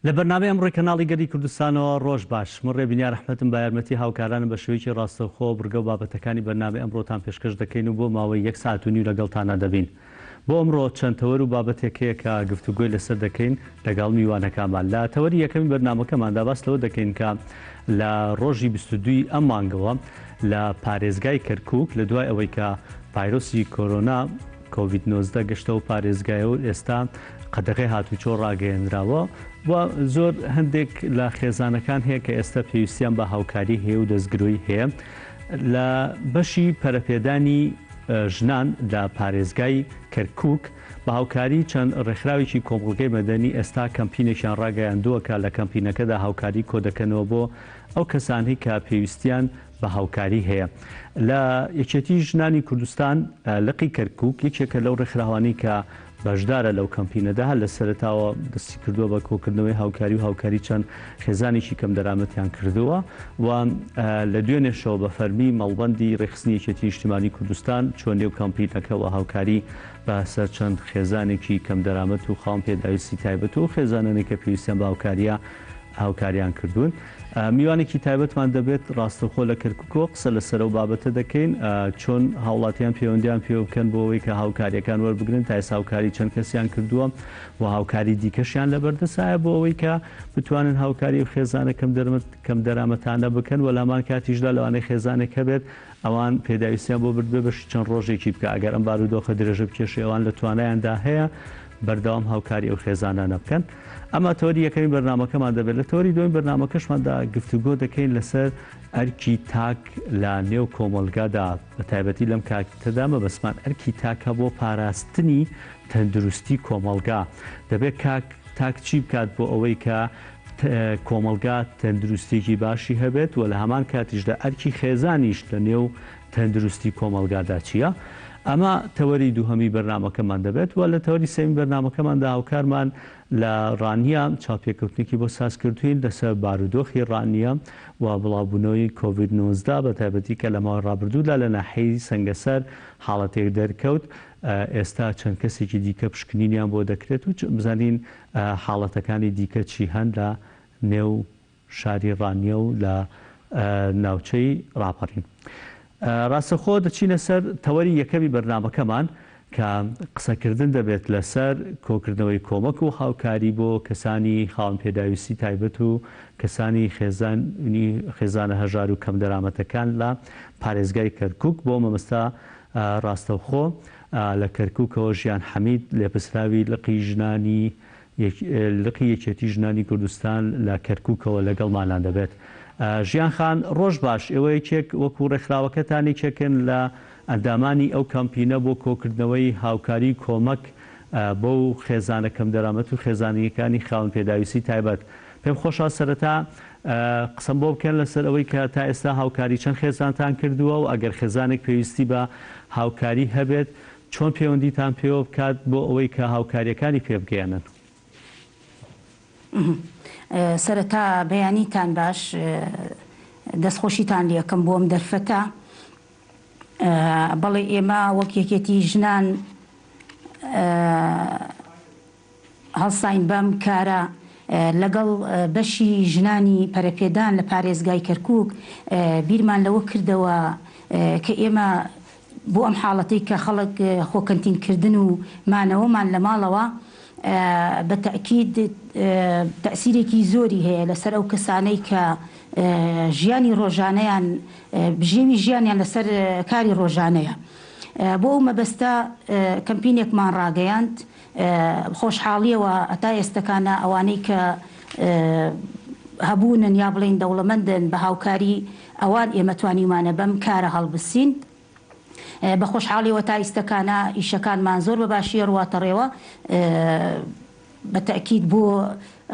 لە بەرنامەی ئەمڕۆی کەناڵی گەری کوردستانەوە ڕۆژ باش من ڕێبینیا ڕەحمەتم بە یارمەتی هاوکارانم بە شێوەیەکی ڕاستەوخۆ بڕگە و بابەتەکانی بەرنامەی ئەمڕۆتان پێشکەش دەکەین و بۆ ماوەی 1 ساعت و نیو لەگەڵتانە دەبین. بۆ ئەمڕۆ چەند تەوەر و بابەتێکەیە کە گفتوگۆی لەسەر دەکەین لەگەڵ میوانەکانمان. لە تەوەری یەکەمی بەرنامەکەماندا باس لەوە دەکەین کە لە ڕۆژی 22 ئەم مانگەوە لە پارێزگای کەرکووک لە دوای ئەوەی کە ڤایرۆسی کۆرۆنا کۆڤید-19 گەشتە و پارێزگایە و ئێستا قەدەغەی هاتوچۆ ڕاگەیەنراوە و زۆر هەندێک لە خێزانەکان هەیە کە ئێستا پێویستیان بە هاوکاری هەیە و دەستگرۆی هەیە لە بەشی پەرەپێدانی ژنان لە پارێزگای کەرکووک بە هاوکاری چەند ڕێکخراوێکی کۆمەڵگەی مەدەنی ئێستا کەمپینێکیان ڕاگەیاندووە کە لە کەمپینەکەدا هاوکاری کۆدەکەنەوە بۆ ئەو کەسانی کە پێویستیان بە هاوکاری هەیە. لە یەکێتی ژنانی کوردستان لقی کەرکووک یەکێکە لەو ڕێکخراوانی کە بەشدارە لەو کەمپینەدا هەر لە سەرەتاوە دەستی کردووە بە کۆکردنەوەی هاوکاری و هاوکاری چەند خێزانێکی کەم دەرامەتیان کردووە و لە دوێنێشەوە بە فەرمی مەڵبەندی ڕێخستنی یەکێتی نیشتیمانی کوردستان چۆن نێو کەمپینەکەەوە هاوکاری بەسەر چەند خێزانێکی کەم دەرامەت و خاڵ پێداویستی تایبەت و خێزانانێک کە پێویستیان بە هاوکاریان کردوون. میوانێکی تایبەتمان دەبێت ڕاستەخۆ لە کەرکووکۆ قسە لەسەر و بابەتە دەکەین چۆن هاوڵاتیان پەیوەندیان پێ بکەن بۆ ئەوەی کە هاوکاریەکان وەربگرن تا ئێستا هاوکاری چەند کەسیان کردووە و هاوکاری دیکەشیان لەبەردەسایە بۆ ئەوەی کە بتوانن هاوکاری و خێزانە کەم دەرامەتانە بکەن و لەمان کاتیشدا لەوانەی خێزانێک هەبێت ئەوان پێداویستیان بۆ بردبێ بەشی چەند ڕۆژێکی بکە ئەگەر ئەم بارودۆخە درێژە بکێشێ ئەوان لە توانایاندا هەیە بەردەوام هاوکاری ئەو خێزانانە بکەن. ئەمە تۆری یەکەمی بەرنامەکەمان دەبێت لە تۆری دوین بەرنامەکەشماندا گفتوگۆ دەکەین لەسەر ئەرکی تاک لە نێو کۆمەلگادا بە تایبەتی لەم کاتەدا مەبەسمان ئەرکی تاکە بۆ پاراستنی تەندروستی کۆمەلگا. دەبێت تاک چی بکات بۆ ئەوەی کە کۆمەلگا تەندروستێکی باشی هەبێت و لە هەمان کاتیشدا ئەرکی خێزانیش لە نێو تەندروستی کۆمەلگادا چییە؟ ئەمە تەوەری دووهەمی بەرنامەکەمان دەبێت و لە تەوەری سێمی بەرنامەکەماندا هاوکارمان لە ڕانیە چاپێکەوتنێکی بۆ ساز کردوین لەسەر بارودۆخی ڕانیە و بڵاوبوونەوەی کۆڤید-19 بە تایبەتی کە لە ماوەی ڕابردوودا لە ناحەی سەنگەسەر حاڵەتێک دەرکەوت. ئێستا چەند کەسێکی دیکە پشکنینیان بۆ دەکرێت و بزانین حاڵەتەکانی دیکە چی هەن لە نێو شاری ڕانیە و لە ناوچەی ڕاپەڕین. ڕاستەخۆ دەچینە سەر تەوەری یەکەمی بەرنامەکەمان کە قسەکردن دەبێت لەسەر کۆکردنەوەی کۆمەک و هاوکاری بۆ کەسانی خاڵن پێداویستی تایبەت و کەسانی خێزانە هەژار و کەم دەرامەتەکان لە پارێزگای کەرکووک بۆ مەمەستا ڕاستەوخۆ لە کەرکووکەوە ژیان حەمید لێپسراوی لقی یەکێتی ژنانی کوردستان لە کەرکووکەوە لەگەڵمانان دەبێت. ژیان خان ڕۆژ باش ئێوە یەکێک وەکو ڕێکخراوەکەتانی چێکن لە ئەندامانی ئەو کەمپینە بۆ کۆکردنەوەی هاوکاری کۆمەک بۆ خێزانە کەم دەرامەت و خێزانیەکانی خاوەن پێداویستی تایبەت. پێم خۆشە سەرەتا قسەم بۆ بکەن لەسەر ئەوەی کە تا ئێستا هاوکاری چەند خێزانتان کردووە و ئەگەر خێزانێک پێویستی بە هاوکاری هەبێت چۆن پەیوەندیتان پێوە بکات بۆ ئەوەی کە هاوکاریەکانی پێ بگەیەنن. سەرەتا بەیانیتان باش دەستخۆشیتان لێکم بۆم دەرفەتە بەڵێ ئێمە وەک یەکێتی ژنان هەڵساین بەم کارە لەگەڵ بەشی ژنانی پەرەپێدان لە پارێزگای کەرکووک بیرمان لەوە کردەوە کە ئێمە بۆ ئەم حاڵەتەی کە خەڵک خۆکەنتینکردن و مانەوەمان لە ماڵەوە بە تەئکید تەئسیرێکی زۆری هەیە لەسەر ئەو کەسانەی کە ژیانی ڕۆژانەیان بژێوی ژیانیان لەسەر کاری ڕۆژانەیە. بۆ ئەو مەبەستە کەمپینێکمان ڕاگەیاند خۆشحاڵیەوە ئەتا ئێستەکانە ئەوانەی کە هەبوونن یا بڵێن دەوڵەمەندن بە هاوکاری ئەوان ئێمە توانیمانە بەم کارە هەڵبسین. بە خۆشحاڵیەوە تا ئیستەکانە ئیشەکانمان زۆر بە باشیە ڕواتەڕێەوە بە تەئکید بۆ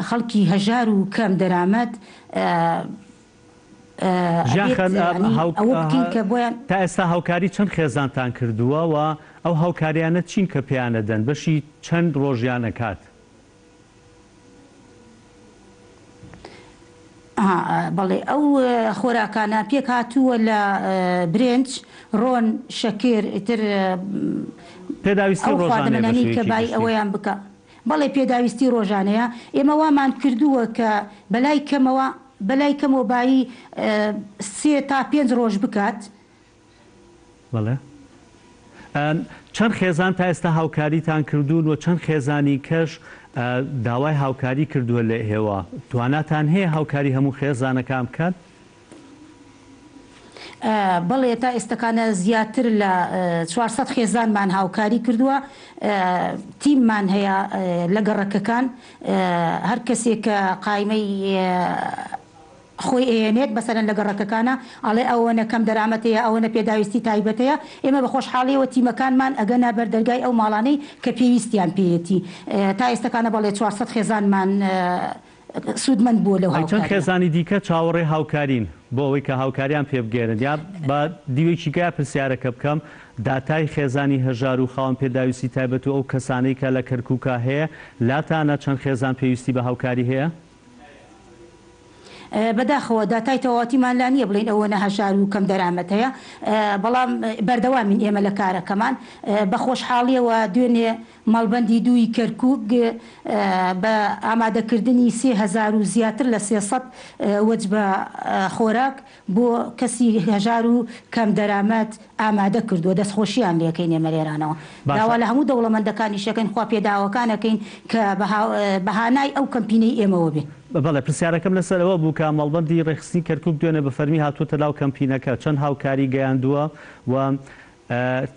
خەڵکی هەژار و کەم دەرامەت تا ئێستا هاوکاری چەند خێزانتان کردووە و ئەو هاوکاریانە چین کە پێیانەدەن بەشی چەند ڕۆژیانە کات؟ بەڵێ ئەو خۆراکانە پێک هاتووە لە برنج ڕۆن شەکر ئیتر پێداویستی ڕۆژانەیە کە بای ئەوەیان بکە بەڵێ پێداویستی ڕۆژانەیە ئێمە وامان کردووە کە بەلای کەمەوە بایی 3 تا 5 ڕۆژ بکات. بەڵێ چەند خێزان تا ئێستا هاوکاریتان کردوون و چەند خێزانی کەش داوای هاوکاری کردووە لە ئێوە؟ تواناتان هەیە هاوکاری هەموو خێزانەکان بکات؟ بەڵێ تا ئێستاکانە زیاتر لە 400 خێزانمان هاوکاری کردووە. تیممان هەیە لە گەڕەکەکان، هەر کەسێک کە قایمەی خۆی ئێنێت بەسەرەن لە گەڕەکەکانە ئەڵێ ئەوەنە کەم دەرامەتەیە، ئەوەنە پێداویستی تایبەتەیە، ئێمە بە خۆشحاڵیەوە تیمەکانمان ئەگەنا بەردەرگای ئەو ماڵانەی کە پێویستیان پێیەتی. تا ئێستاکانە بەڵێ 400 خێزانمان سوودمەند بووە لەو هاوکاریە. چەند خێزانی دیکە چاوەڕێ هاوکارین بۆ ئەوەی کە هاوکاریان پێ بگێرن؟ یا بە دیوێکی گای پرسیارەکە بکەم، داتای خێزانی هەژار و خاوەن پێداویستی تایبەت و ئەو کەسانەی کە لە کەرکووکە هەیە لاتانە چەند خێزان پێویستی بە هاوکاری هەیە؟ بەداخەوە داتای تەواوەتیمان لا نییە بڵین ئەوە نەهەژار و کەم دەرامەت هەیە، بەڵام بەردەوامین ئێمە لە کارەکەمان بە خۆشحاڵیەوە دوێنێ ماڵبەندی دووی کەرکووک بە ئامادەکردنی 3000 و زیاتر لە 300 وەجبە خۆراک بۆ کەسی هەژار و کەم دەرامەت ئامادە کردووە. دەستخۆشییان لێکەین ئێمە لێرانەوە. داوا لە هەموو دەوڵەمەندەکانی شەکەین خوا پێداوەکانەکەین کە بەهانای ئەو کەمپینەی ئێمەوە بێ. بەڵێ پرسیارەکەم لەسەرەوە بوو کە ماڵبەندی ڕێخستنی کەرکووک دوێنێ بە فەرمی هاتووەتە لاو کەمپینەکە، چەند هاوکاری گەیاندووە و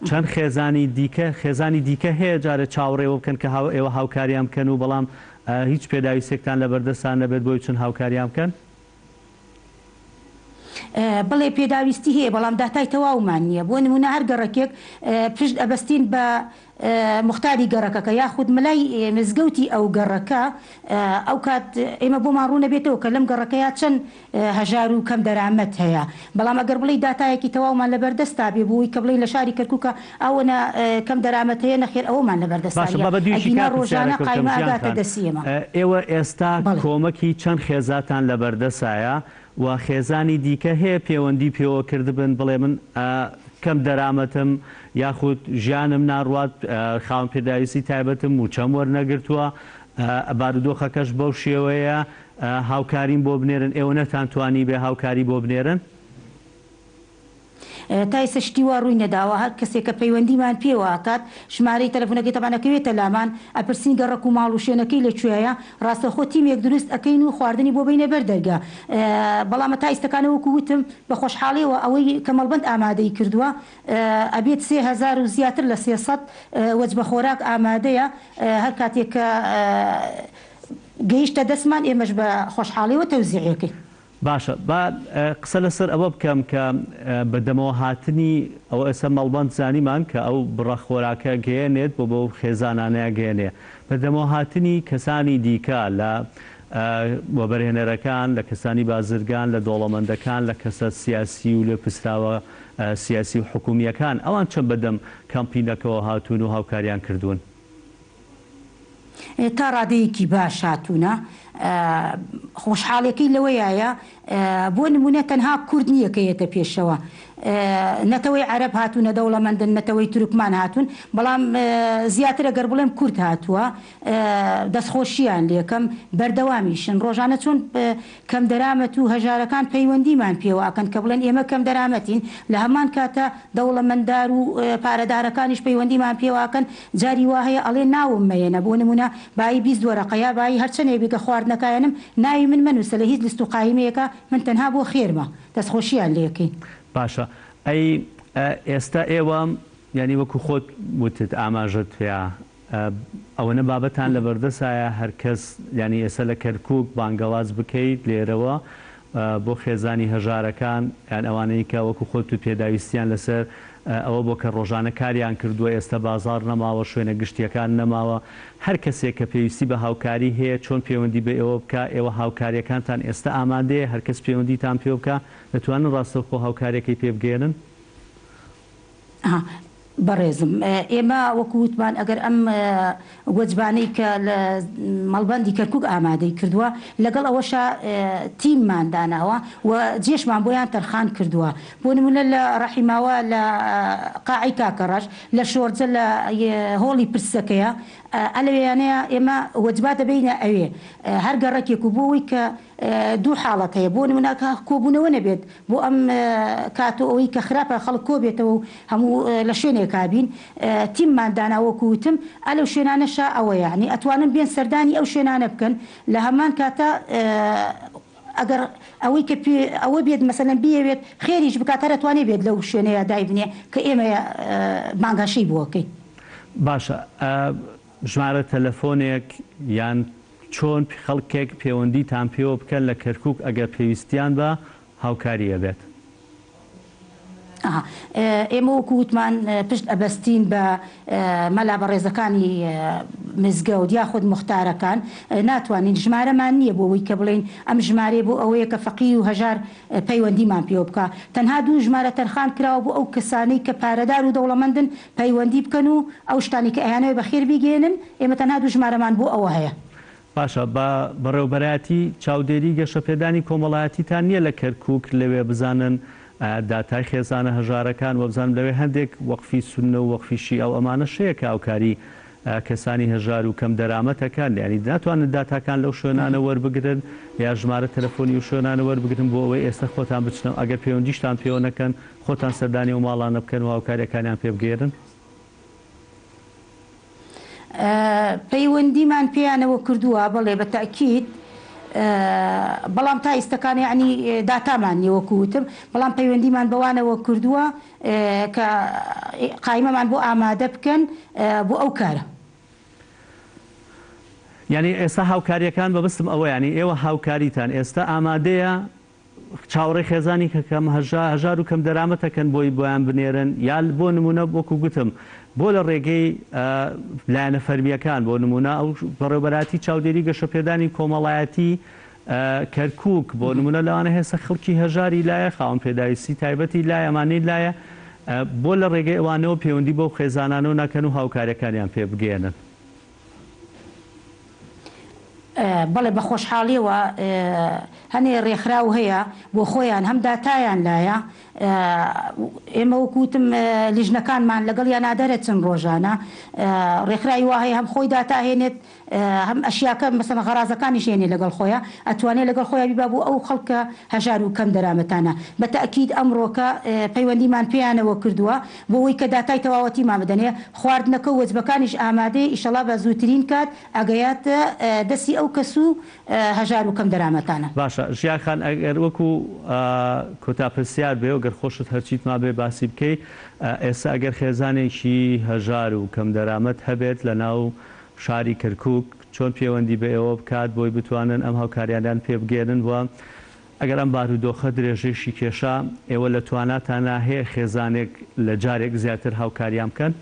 چەند خێزانی دیکە هەیە جارە چاوەڕێوە بکەن کە ئێوە هاوکاریان بکەن و بەڵام هیچ پێداویستێکتان لە بەردەستان نەبێت بۆی چەند هاوکاریان بکەن؟ بڵێ پێداویستی هەیە بەڵام داتای تەواومان نییە. بۆ نمونە هەر گەڕەکێک پشت ئەبەستین بە مختاری گەڕەکەکە یاخود ملای مزگەوتی ئەو گەڕەکە، ئەو کات ئێمە بۆمان ڕوو نەبێتەوە کە لەم گەڕەکەیە چەند هەژار و کەم دەرامەت هەیە. بەڵام ئەگەر بڵێ داتایەکی تەواومان لە بەردەستا بێ بۆی کە بڵێ لە شاری کەرکووکە ئەوەنە کەم دەرامەت هەیە، نەخێر ئەوەمان لە بەردەستانە ڕۆژانە قایمە ئاگاتە دەسیەمە. ئێوە ئێستا کۆمەکی چەند خێزاتان لە بەردەسایە و خێزانی دیکە هەیە پەیوەندی پێوە کردبن بڵێ من کەم دەرامەتم یاخود ژیانم ناڕوات خاوەن پێداویستی تایبەتم و چەم وەرنەگرتووە، بارودۆخەکەش بەو شێوەیە هاوکاریم بۆ بنێرن، ئێوە نەتانتوانی بێ هاوکاری بۆ بنێرن؟ تا ئێستا شتی وا ڕووی نەداوە. هەر کەسێک کە پەیوەندیمان پێوەکات ژمارەی تەلەفۆنەکەی تەبانەکەوێتە لامان، ئەپرسین گەڕەک و ماڵ و شوێنەکەی لەکوێیە، ڕاستەخۆ تیمێک دروست ئەەکەین و خواردنی بۆ بینە بەردەرگا. بەڵام تا ئێستاکانە وەکو وتم بە خۆشحاڵیەوە ئەوەی کە مەڵبەند ئامادەی کردووە ئەبێت 3000 و زیاتر لە 300 وەجبە خۆراک ئامادەیە. هەر کاتێک کە گەیشتە دەستمان ئێمەش بە خۆشحاڵیەوە تەوزیعەکەین. باشە، با قسە لەسەر ئەوە بکەم کە بەدەمەوە هاتنی ئەو ئێستا مەڵبەند زانیمان کە ئەو بڕە خۆراکە گەیەنێت بۆ خێزانانەیە گەیەنێ، بەدەمەوە هاتنی کەسانی دیکە لە وەبەرهێنەرەکان، لە کەسانی بازرگان، لە دۆڵەمەندەکان، لە کەسە سیاسی و لە پستراوە سیاسی و حکومیەکان، ئەوان چەند بەدەم کەمپینەکەەوە هاتوون و هاوکاریان کردوون؟ تا ڕادەیەکی باش هاتوونە. خۆشحاڵەکەی لەوەیە بۆ نمونە تەنها کورد نییە کە یێتە پێشەوە، نەتەوەی عەرەب هاتوون، دەوڵەمەندن، نەتەوەی تورکمان هاتوون، بەڵام زیاتر ئەگەر بڵێم کورد هاتووە. دەستخۆشییان لێکەم بەردەوامیشن. ڕۆژانە چۆن کەم دەرامەت و هەژارەکان پەیوەندیمان پێوەکەن کە بڵێن ئێمە کەم دەرامەتین، لە هەمان کاتە دەوڵەمەنددار و پارەدارەکانیش پەیوەندیمان پێوەکەن. جاری وا هەیە ئەڵێ ناوم مەیەنە، بۆ نمونە بای 20 وەرەقەیە بای هەرچەنێ بێکە خواردنەکانم ناوی من منووسە لە هیچ لیست و قایمەیەکە، من تەنها بۆ خێرمە. دەستخۆشییان لێکەین. باشە، ئەی ئێستا ئێوە ینی وەکو خۆت وتت ئاماژەت پێیا ئەوەنە بابەتان لە بەردەسایە هەرکەس ینی ئێستا لە کەرکووک بانگەواز بکەیت لێرەوە بۆ خێزانی هەژارەکان یان ئەوانەی کە وەکو خۆت و پێداویستیان لەسەر ئەوە بۆ کە ڕۆژانە کاریان کردووە، ئێستا بازار نەماوە، شوێنە گشتیەکان نەماوە، هەر کەسێک کە پێویستی بە هاوکاری هەیە چۆن پەیوەندی بە ئێوە بکە، ئێوە هاوکاریەکانتان ئێستا ئامادەیە، هەرکەس پەیوەندیتان پێ بکە دەتوانن ڕاستەوخۆ هاوکاریەکەی پێ بگێنن؟ بەڕێزم ئێمە وەکووتمان ئەگەر ئەم وەجبانەی کە لە مەڵبەندی کەرکووک ئامادەی کردووە لەگەڵ ئەوەشە تیممان داناوە و جێشمان بۆیان تەرخان کردووە. بۆ نمونە لە ڕەحیماوە لە قاعی کاکەڕەش لە شۆرجە لە هۆڵی پرسەکەیە ئەلەوێیانەیە ئێمە وەجبات دەبینە ئەوێ هەر گەڕێکێک و بۆەوەی کە دوو حاڵەت هەیە بۆ نمونەکە کۆبوونەوە نەبێت بۆ ئەم کاتۆ ئەوەی کە خراپە خەڵک کۆبێتەوە و هەموو لە شوێنێک کابین تیممان داناوەکوتم ئەلەو شوێنانەشا ئەوە یعنی ئەتوانن بێن سەردانی ئەو شوێنانە بکەن لە هەمان کاتە ئەگەر ئەوەی کە ئەوە بێت مەسەلەن بیەوێت خێریش بکاتەرە توانێت بێت لەو شوێنەیە دایبنێ کە ئێمە مانگاشەی بووەکەی. باشە ژمارە تەلەفۆنێک یان چۆن خەڵکێک پەیوەندیتان پێوە بکەن لە کەرکووک ئەگەر پێویستیان بە هاوکاریە بێت؟ ئێمە وەکووتمان پشت ئەبەستین بە مەلا بەڕێزەکانی مزگەوت یاخود مختارەکان ناتوانین ژمارەمان نییە بۆ ئەوەی کە بڵێن ئەم ژمارە بۆ ئەوەیە کە فەقیر و هەژار پەیوەندیمان پێوە بکە تەنها دوو ژمارە تەرخان کراوە بۆ ئەو کەسانەی کە پارەدار و دەوڵەمەندن پەیوەندی بکەن و ئەو شتانی کە ئەیانەوە بەخێر بیگێنن ئێمە تەنها دوو ژمارەمان بۆ ئەوە هەیە. باشە بە بەڕێوبەرایەتی چاودێری گەشەپێدانی کۆمەڵایەتیتان نییە لە کەرکووک لەوێ بزانن داتای خێزانە هەژارەکان وە بزانم لەوێ هەندێک وەقفی سونە و وەقفی شیعە ئەو ئەمانە شەیە کە ئاوکاری کەسانی هەژار و کەم دەرامەتەکان ینی ناتوانن داتاکان لەو شوێنانە وەربگرن یا ژمارە تەلەفۆنی و شوێنانە وەربگرن بۆ ئەوەی ئێستا خۆتان بچنەوە ئەگەر پەیوەندیشتان پێوە نەکەن خۆتان سەردانی و ماڵانە بکەن و هاوکاریەکانیان پێ بگێرن. پەیوەندیمان پێیانەوە کردووە بەڵێ بە تاکید بەڵام تا ئێستەکانی عنی داتامان نیوەکوتم بەڵام پەیوەندیمان بەوانەوە کردووە کە قایمەمان بۆ ئامادە بکەن بۆ ئەو کارە. یعنی ئێستا هاوکاریەکان بەبستم ئەوە ینی ئێوە هاوکاریتان ئێستا ئامادەیە چاوەڕێی خێزانی کە کەم هەژار و کەم دەرامەتەکەن بۆی بۆیان بنێرن یا بۆ نمونە بۆکو گوتم بۆ لە ڕێگەی لایەنە فەرمیەکان بۆ نمونە ئەو بەڕێوەبەراتی چاودێری گەشەپێدانی کۆمەڵایەتی کەرکووک بۆ نمونە لەوانە هێستا خەڵکی هەژاری لایە خاوەن پێداویستی تایبەتی لایە ئەمانەی لایە بۆ لە ڕێگەی ئەوانەوە پەیوەندی بۆ خێزانانەوە ناکەن و هاوکاریەکانیان پێ بگێنن. بەڵێ بە خۆشحاڵیەوە هەنێ ڕێکخراو هەیە بۆ خۆیان هەم داتایان لایە ئێمە وەکوتم لیژنەکانمان لەگەڵ یان نادەرەچن ڕۆژانە ڕێکخراوی وا هەیە هەم خۆی داتاهێنێت هەم ئەشیاکە مەسەڵەن غەرازەکانیش هێنێ لەگەڵ خۆیان ئەتوانێت لەگەڵ خۆیان بیبا بۆ ئەو خەڵکە هەژار و کەم دەرامەتانە بە تەئکید ئەمڕۆکە پەیوەندیمان پێیانەوە کردووە بۆ ئەوەی کە داتای تەواوەتیمان بدەنێ خواردنەکە و وەجبەکانیش ئامادەی ئیشەڵا بە زووترین کات ئەگەیاتە دەستی ئەو کەس و هەژار و کەم دەرامەتانە. باشە ژیاخان ئەگەر وەکو کۆتاپرسیار بێ و گەر خۆشت هەرچیت ما بێ باسی بکەی ئێستا ئەگەر خێزانێکی هەژار و کەم دەرامەت هەبێت لە ناو شاری کەرکووک چۆن پەیوەندی بە ئێوە بکات بۆی بتوانن ئەم هاوکاریانیان پێ بگێنن وە ئەگەر ئەم بارودۆخە درێژەیشی کێشا ئێوە لە تواناتانە هەیە خێزانێک لە جارێک زیاتر هاوکاریان بکەن؟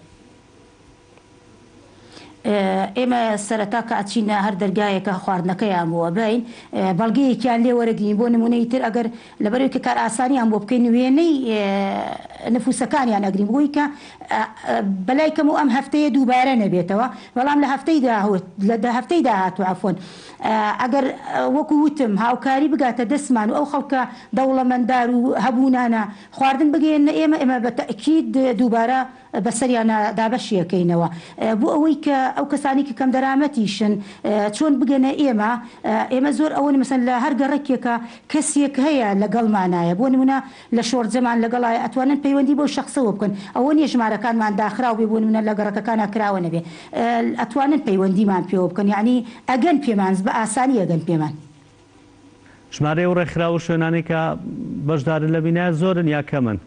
ئێمە سەرەتا کە ئەچینە هەر دەرگایەکە خواردنەکەیان بۆ بین بەڵگەیەکیان لێ وەرەگرین بۆ نمونەی تر ئەگەر لەبەرەوەی کە کار ئاسانیان بۆ بکەین وێنەی نفوسەکانیان ئەگرین بۆی کە بەلای کەم و ئەم هەفتەیە دووبارە نەبێتەوە بەڵام لە هەفتەی داهاتوو عەفوەن ئەگەر وەکو وتم هاوکاری بگاتە دەستمان و ئەو خەڵکە دەوڵەمەنددار و هەبوونانە خواردن بگەێنە ئێمە بە تەئکید دووبارە بەسەریانە دابەشیەکەینەوە بۆ ئەوەی کە ئەو کەسانی کە کەم دەرامەتیشن چۆن بگەنە ئێمە زۆر ئەوە مەسەن لە هەر گەڕێکێکە کەسێک هەیە لەگەڵمانایە بۆ نمونە لە شۆرجەمان لەگەڵایە ئەتوانن پەیوەندی بۆ شخصەوە بکەن ئەوە نیە ژمارەکانمان داخراو بێ بۆ نمونە لە گەڕەکەکانە کراوە نەبێ ئەتوانن پەیوەندیمان پێوە بکەن یعنی ئەگەن پێمان بە ئاسانی ئەگەن پێمان. ژمارە و ڕێکخراو و شوێنانی کە بەشدارن لە بینایە زۆرن یا کەمن؟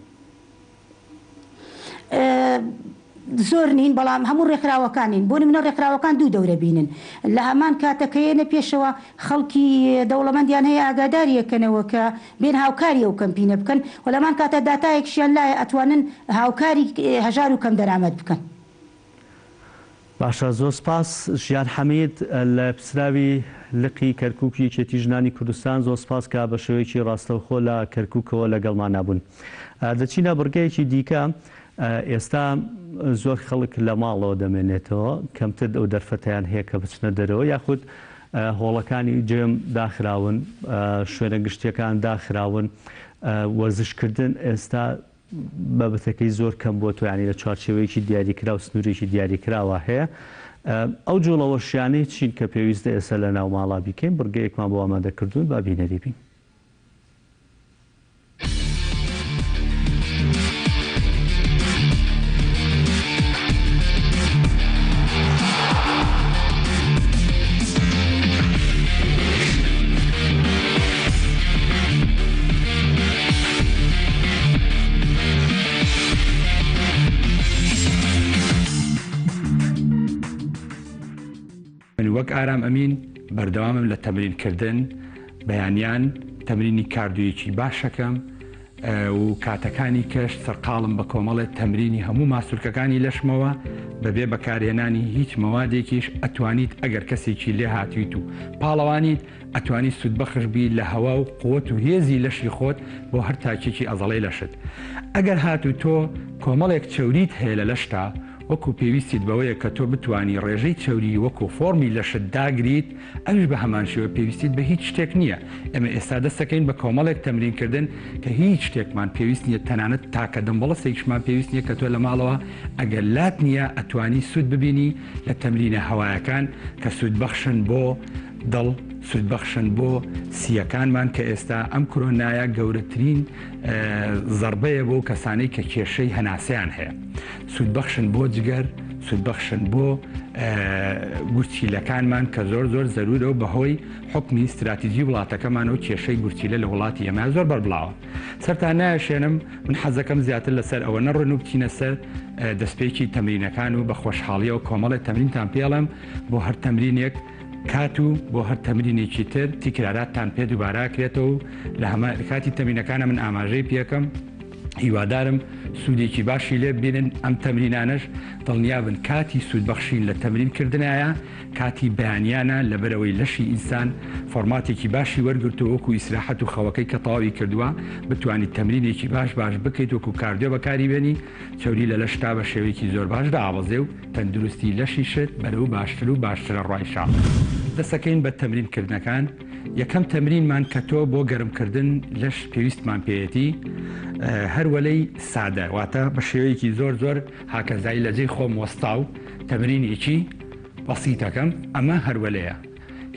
زۆر نین بەڵام هەموو ڕێکخراوەکانین بۆ منە ڕێکخراوەکان دوو دەورە بینن لە هەمان کاتەکەیەنە پێشەوە خەڵکی دەوڵەمەندیان هەیە ئاگاداریەکەنەوە کە بێن هاوکاری ئەو کەمپینە بکەن و لەمان کاتە داتایەکشیان لایە ئەتوانن هاوکاری هەژار و کەم دەرامەت بکەن. باشە زۆر سپاس ژیان حەمید لە پسراوی لقی کەرکووکی یەکێتی ژنانی کوردستان زۆر سپاس کە بە شێوەیەکی ڕاستەوخۆ لە کەرکووکەوە لەگەڵمان نابوون. دەچینە بڕگەیەکی دیکە ئێستا زۆر خەڵک لە ماڵەوە دەمێنێتەوە کەمتر ئەو دەرفەتیان هەیە کە بچنە دەرەوە یاخود هۆڵەکانی جێم داخراون شوێنە گشتیەکان داخراون وەرزشکردن ئێستا بابەتەکەی زۆر کەم بۆ توانی لە چوارچێوەیەکی دیاریکرا و سنوورێکی دیاریکراوە هەیە ئەو جوڵەوەشیانەی چین کە پێویستە ئێستا لە ناو ماڵا بیکەین بڕگەیەکمان بۆ ئامادەکردوون با بینەری بین. وەک ئارام ئەمین بەردەوامم لە تەمرینکردن بەیانیان تەمرینی کاردوویەکی باشەکەم و کاتەکانی کەش سەرقاڵم بە کۆمەڵێت تەمرینی هەموو ماسوولکەکانی لەشمەوە بەبێ بەکارهێنانی هیچ مەوادێکیش ئەتوانیت ئەگەر کەسێکی لێ هاتویت و پاڵەوانیت ئەتوانی سوودبەخش بی لە هەوا و قوت و هێزی لەشی خۆت بۆ هەر تاکێکی ئەزەڵەی لەشت. ئەگەر هاتو تۆ کۆمەڵێک چەوریت هەیە لە لەشتا وەکو پێویستیت بەوەیە کە تۆ بتانی ڕێژەی چەوری وەکو فۆرمی لەشت داگریت ئەوش بە هەمان شێوە پێویستیت بە هیچ شتێک نییە. ئێمە ئێستا دەستەکەین بە کۆمەڵێک تەمرینکردن کە هیچ شتێکمان پێویست نییە تەنانەت تاکە دەمبەڵەسێکشمان پێویست نییە کە تۆ لە ماڵەوە ئەگەر لات نییە ئەتوانی سوود ببینی لە تەمرینە هەوایەکان کە سوودبەخشن بۆ دڵ سوودبەخشن بۆ سیەکانمان کە ئێستا ئەم کۆرۆنایە گەورەترین زەربەیە بۆ کەسانەی کە کێشەی هەناسەیان هەیە. سوودبەخشن بۆ جگەر سوودبەخشن بۆ گورچیلەکانمان کە زۆر زۆر زەرورەوە بەهۆی حکمی استراتیژی وڵاتەکەمانەوە کێشەی گورچیلە لە وڵاتی ئێمە زۆر بەربڵاوە. سەرتا نایشێنم من حەزەکەم زیاتر لەسەر ئەوە نەڕۆن و بچینە سەر دەستپێکی تەمرینەکان و بە خۆشحاڵیەوە کۆمەڵێک تەمرینتان پێڵم بۆ هەر تەمرینێک کات و بۆ هەر تەمرینێکی تر تیکراراتتان پێ دووباراکرێتەوە و لە هەمە کاتی تەمرینەکانە من ئاماژەی پێکەم هیوادارم سوودێکی باشی لێ ببینن ئەم تەمرینانش دڵنیابن کاتی سوودبەخشین لە تەمرینکردنایە کاتی بەیانیانە لەبەرەوەی لەشی ئینسان فۆرماتێکی باشی وەرگرتو وەکو ئیسراحەت و خەوەکەی کە تەواوی کردووە بتوانیت تەمرینێکی باش بکەیت وەکو کاردیۆ بەکاری بێنی چەوری لە لەشتا بە شێوەیەکی زۆر باش دابەزێ و تەندروستی لەشی شت بەرەو باشتر و باشترە ڕایشا. دەسەکەین بە تەمرینکردنەکان یەکەم تەمرینمان کە تۆ بۆ گەرمکردن لەش پێویستمان پێیەتی هەروەلەی سادە واتە بە شێوەیەکی زۆر زۆر هاکەزایی لەجێی خۆم وەستا و تەمرینێکی بەسیتەکەم ئەمە هەروەلەیە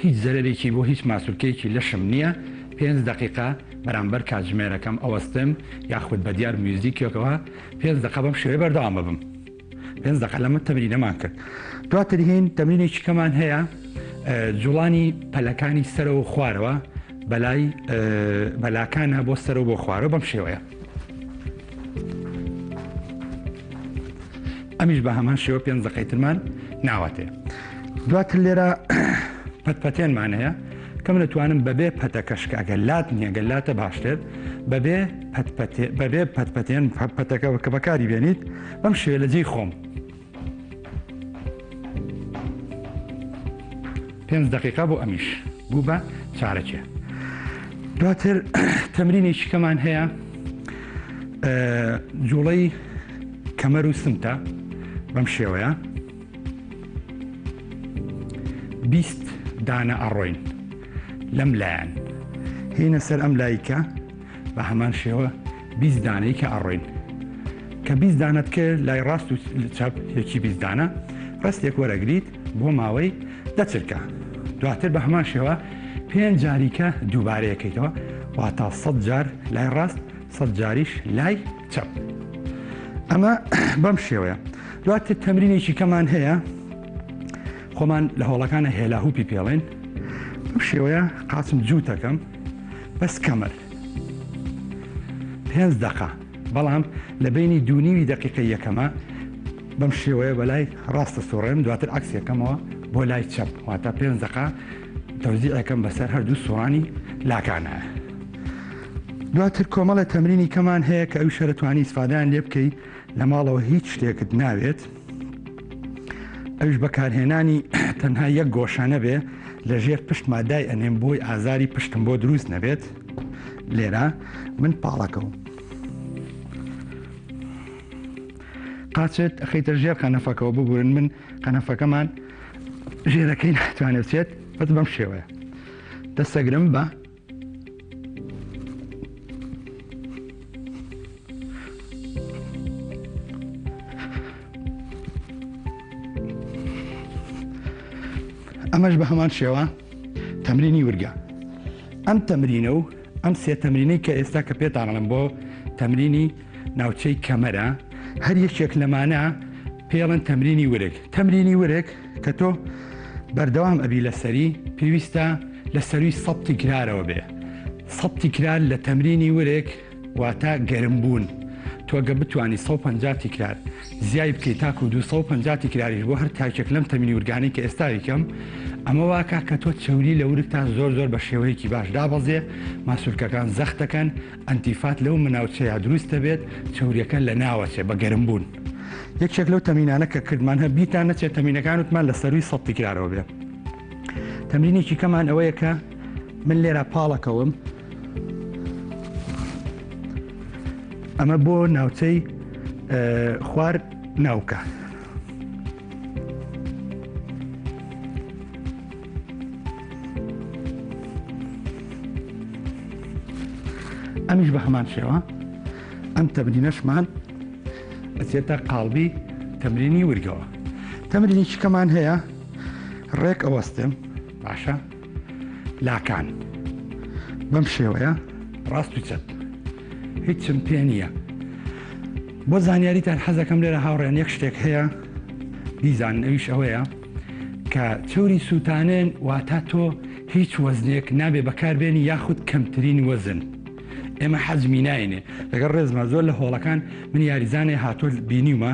هیچ زەرێکی بۆ هیچ ماسوولکەیەکی لەشم نییە 5 دقیقا بەرامبەر کاتژمێرەکەم ئەوەستم یاخود بە دیار میوزیکێکەوە 5 دقیقا بەم شێوەیە بەردەوام ببم 5 دقیقا لەمە تەمرینەمان کرد. دواتر هین تەمرینێکی کەمان هەیە جوڵانی پەلەکانی سەرەوە خوارەوە بەلای بەلاکانە بۆ سەرەوە بۆ خوارەوە بەم شێوەیە. ئەمیش بە هەمان شێوە 5 دقیقەیترمان ناواتێ. دواتر لێرە پەتپەتێنمان هەیە کەم دەتوانم بەبێ پەتەکەشکە ئەگەر لات نییە گەلاتە باشتر بەبێ پەتپەتێن پەتەکە کە بەکاری بێنیت بەم شێوە لە جێی خۆم 5 دقیقا بۆ ئەمیش بوو بە چارەکێ. دواتر تەمرینێکی کەمان هەیە جوڵەی کەمەر و سمتە بەم شێوەیە 20 دانە ئەڕۆین لەم لایەن هینە سەر ئەم لایکە بە هەمان شێوە 20 دانەی کە ئەڕۆین کە 20 دانت کرد لای ڕاست و چاپ یەکی 20 دانە ڕستێک وەرەگریت بۆ ماوەی دەچرکە. دواتر بە هەمان شێوە 5 جاریکە دووبارەیەکەیتەوە واتە 100 جار لای ڕاست 100 جاریش لای چەپ. ئەمە بەم شێوەیە. دواتر تەمرینێکی کەمان هەیە خۆمان لە هۆڵەکانە هێلاهوپی پێڵێن بەم شێوەیە قاچم جووتەکەم بەس کەمەر 5 دقا بەڵام لە بینی دوونیوی دقیقی یەکەمە بەم شێوەیە بەلای ڕاستە سوڕێم دواتر عکسەکەمەوە بۆ لای چەپ واتە 5 دقا تەوزیعەکەم بەسەر هەردوو سوڕانی لاکانە. دواتر کۆمەڵە تەمرینی کەمان هەیە کە ئەو شەرەتوانی ئیسفادەیان لێ بکەی لە ماڵەوە هیچ شتێکت ناوێت ئەوش بەکارهێنانی تەنها یەک گۆشانە بێ لە ژێر پشت مادای ئەنێم بۆی ئازاری پشتم بۆ دروست نەبێت. لێرە من پاڵەکەم قاچێت ئەخەیتە ژێر قەنەفەکەەوە ببورن من قەنەفەکەمان ژێرەکەی ناتوانێت بچێت بەس بەم شێوەیە دەستەگرم بە ئەمەش بە هەمان شێوە تەمرینی ورگە. ئەم تەمرینە و ئەم سێ تەمرینەی کە ئێستا کە پێتانڵم بۆ تەمرینی ناوچەی کەمەرە، هەر یەکێک لەمانە پێڵن تەمرینی ورگ. تەمرینی ورگ کە تۆ بەردەوام ئەبی لەسەری پێویستە لە سەروی سەد تیکرارەوە بێ. سەد تیکرار لە تەمرینی ورگ واتە گەرمبوون. تۆگە بتوانی 150 تیکرار زیای بکەیت تاکو 250 تیکراریش بۆ هەر تاکێک لەم تەمرینی ورگانەی کە ئێستا یکەم، ئەمە واکە کە تۆ چەوری لە ورگ تا زۆر بە شێوەیەکی باش دابەزێ، ماسوولکەکان زەختەکەن، ئەنتیفات لەو مناوچەیە دروستە بێت، چەوریەکە لە ناوەچێ بە گەرمبوون. یەکێک لەو تەمرینانە کە کردمان هە بیتان نەچێت تەمرینەکان وتمان لە سەروی 100 تیکرارەوە بێ. تەمرینێکی کەمان ئەوەیە کە من لێرە پاڵەکەوم، ئەمە بۆ ناوچەی خوار ناوکە. ئەمیش بە هەمان شێوە ئەم تەمرینەشمان ئەچێتە قاڵبی تەمرینی ورگەوە. تەمرینێکی کەمان هەیە ڕێک ئەوەستم باشە لاکان بەم شێوەیە ڕاست و چەت هیچم پێ نییە. بۆ زانیاریتان حەزەکەم لێرە هاوڕێن یەک شتێک هەیە بیزان، ئەویش ئەوەیە کە چەوری سووتانێن واتە تۆ هیچ وەزنێک نابێ بەکاربێنی یاخود کەمترین وەزن. ئێمە حەزمی ناینێ لەگەڵ ڕێزمە زۆر لە هۆڵەکان من یاریزانێ هاتۆ بینیومە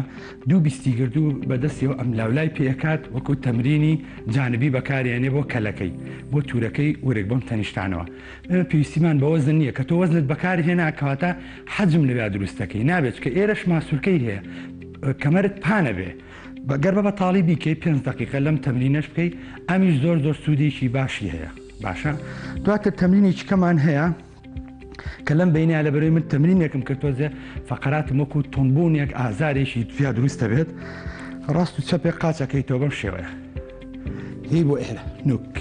دوو بیستی گردو بەدەستیەوە ئەم لاولای پێکات وەکو تەمرینی جانبی بەکارێنێ بۆ کەلەکەی بۆ تورەکەی ورێک بۆم تەنیشتانەوە. ئێمە پێویستیمان بە وەزن نییە کە تۆ وەزنت بەکاری هێنا کەواتە حەجم لەوێ دروستەکەی نابێت کە ئێرەش ماسوولکەی هەیە کەمەرت پانە بێ بەگەر بە تاڵی بیکەی 5 دقیقە لەم تەمرینەش بکەی، ئەمیش زۆر سوودێکی باشی هەیە. باشە دواتر تەمرینێکی کەمان هەیە کە لەم بینیا لە بەرەوەی من تەمرینێکم کرد تۆزێ فەقەراتم وەکو تۆنبوونێک ئازارێکی تویا دروستە بێت، ڕاست و چەپێک قاچەکەیتەوە بەم شێوەیە هی بۆ ئێرە نوک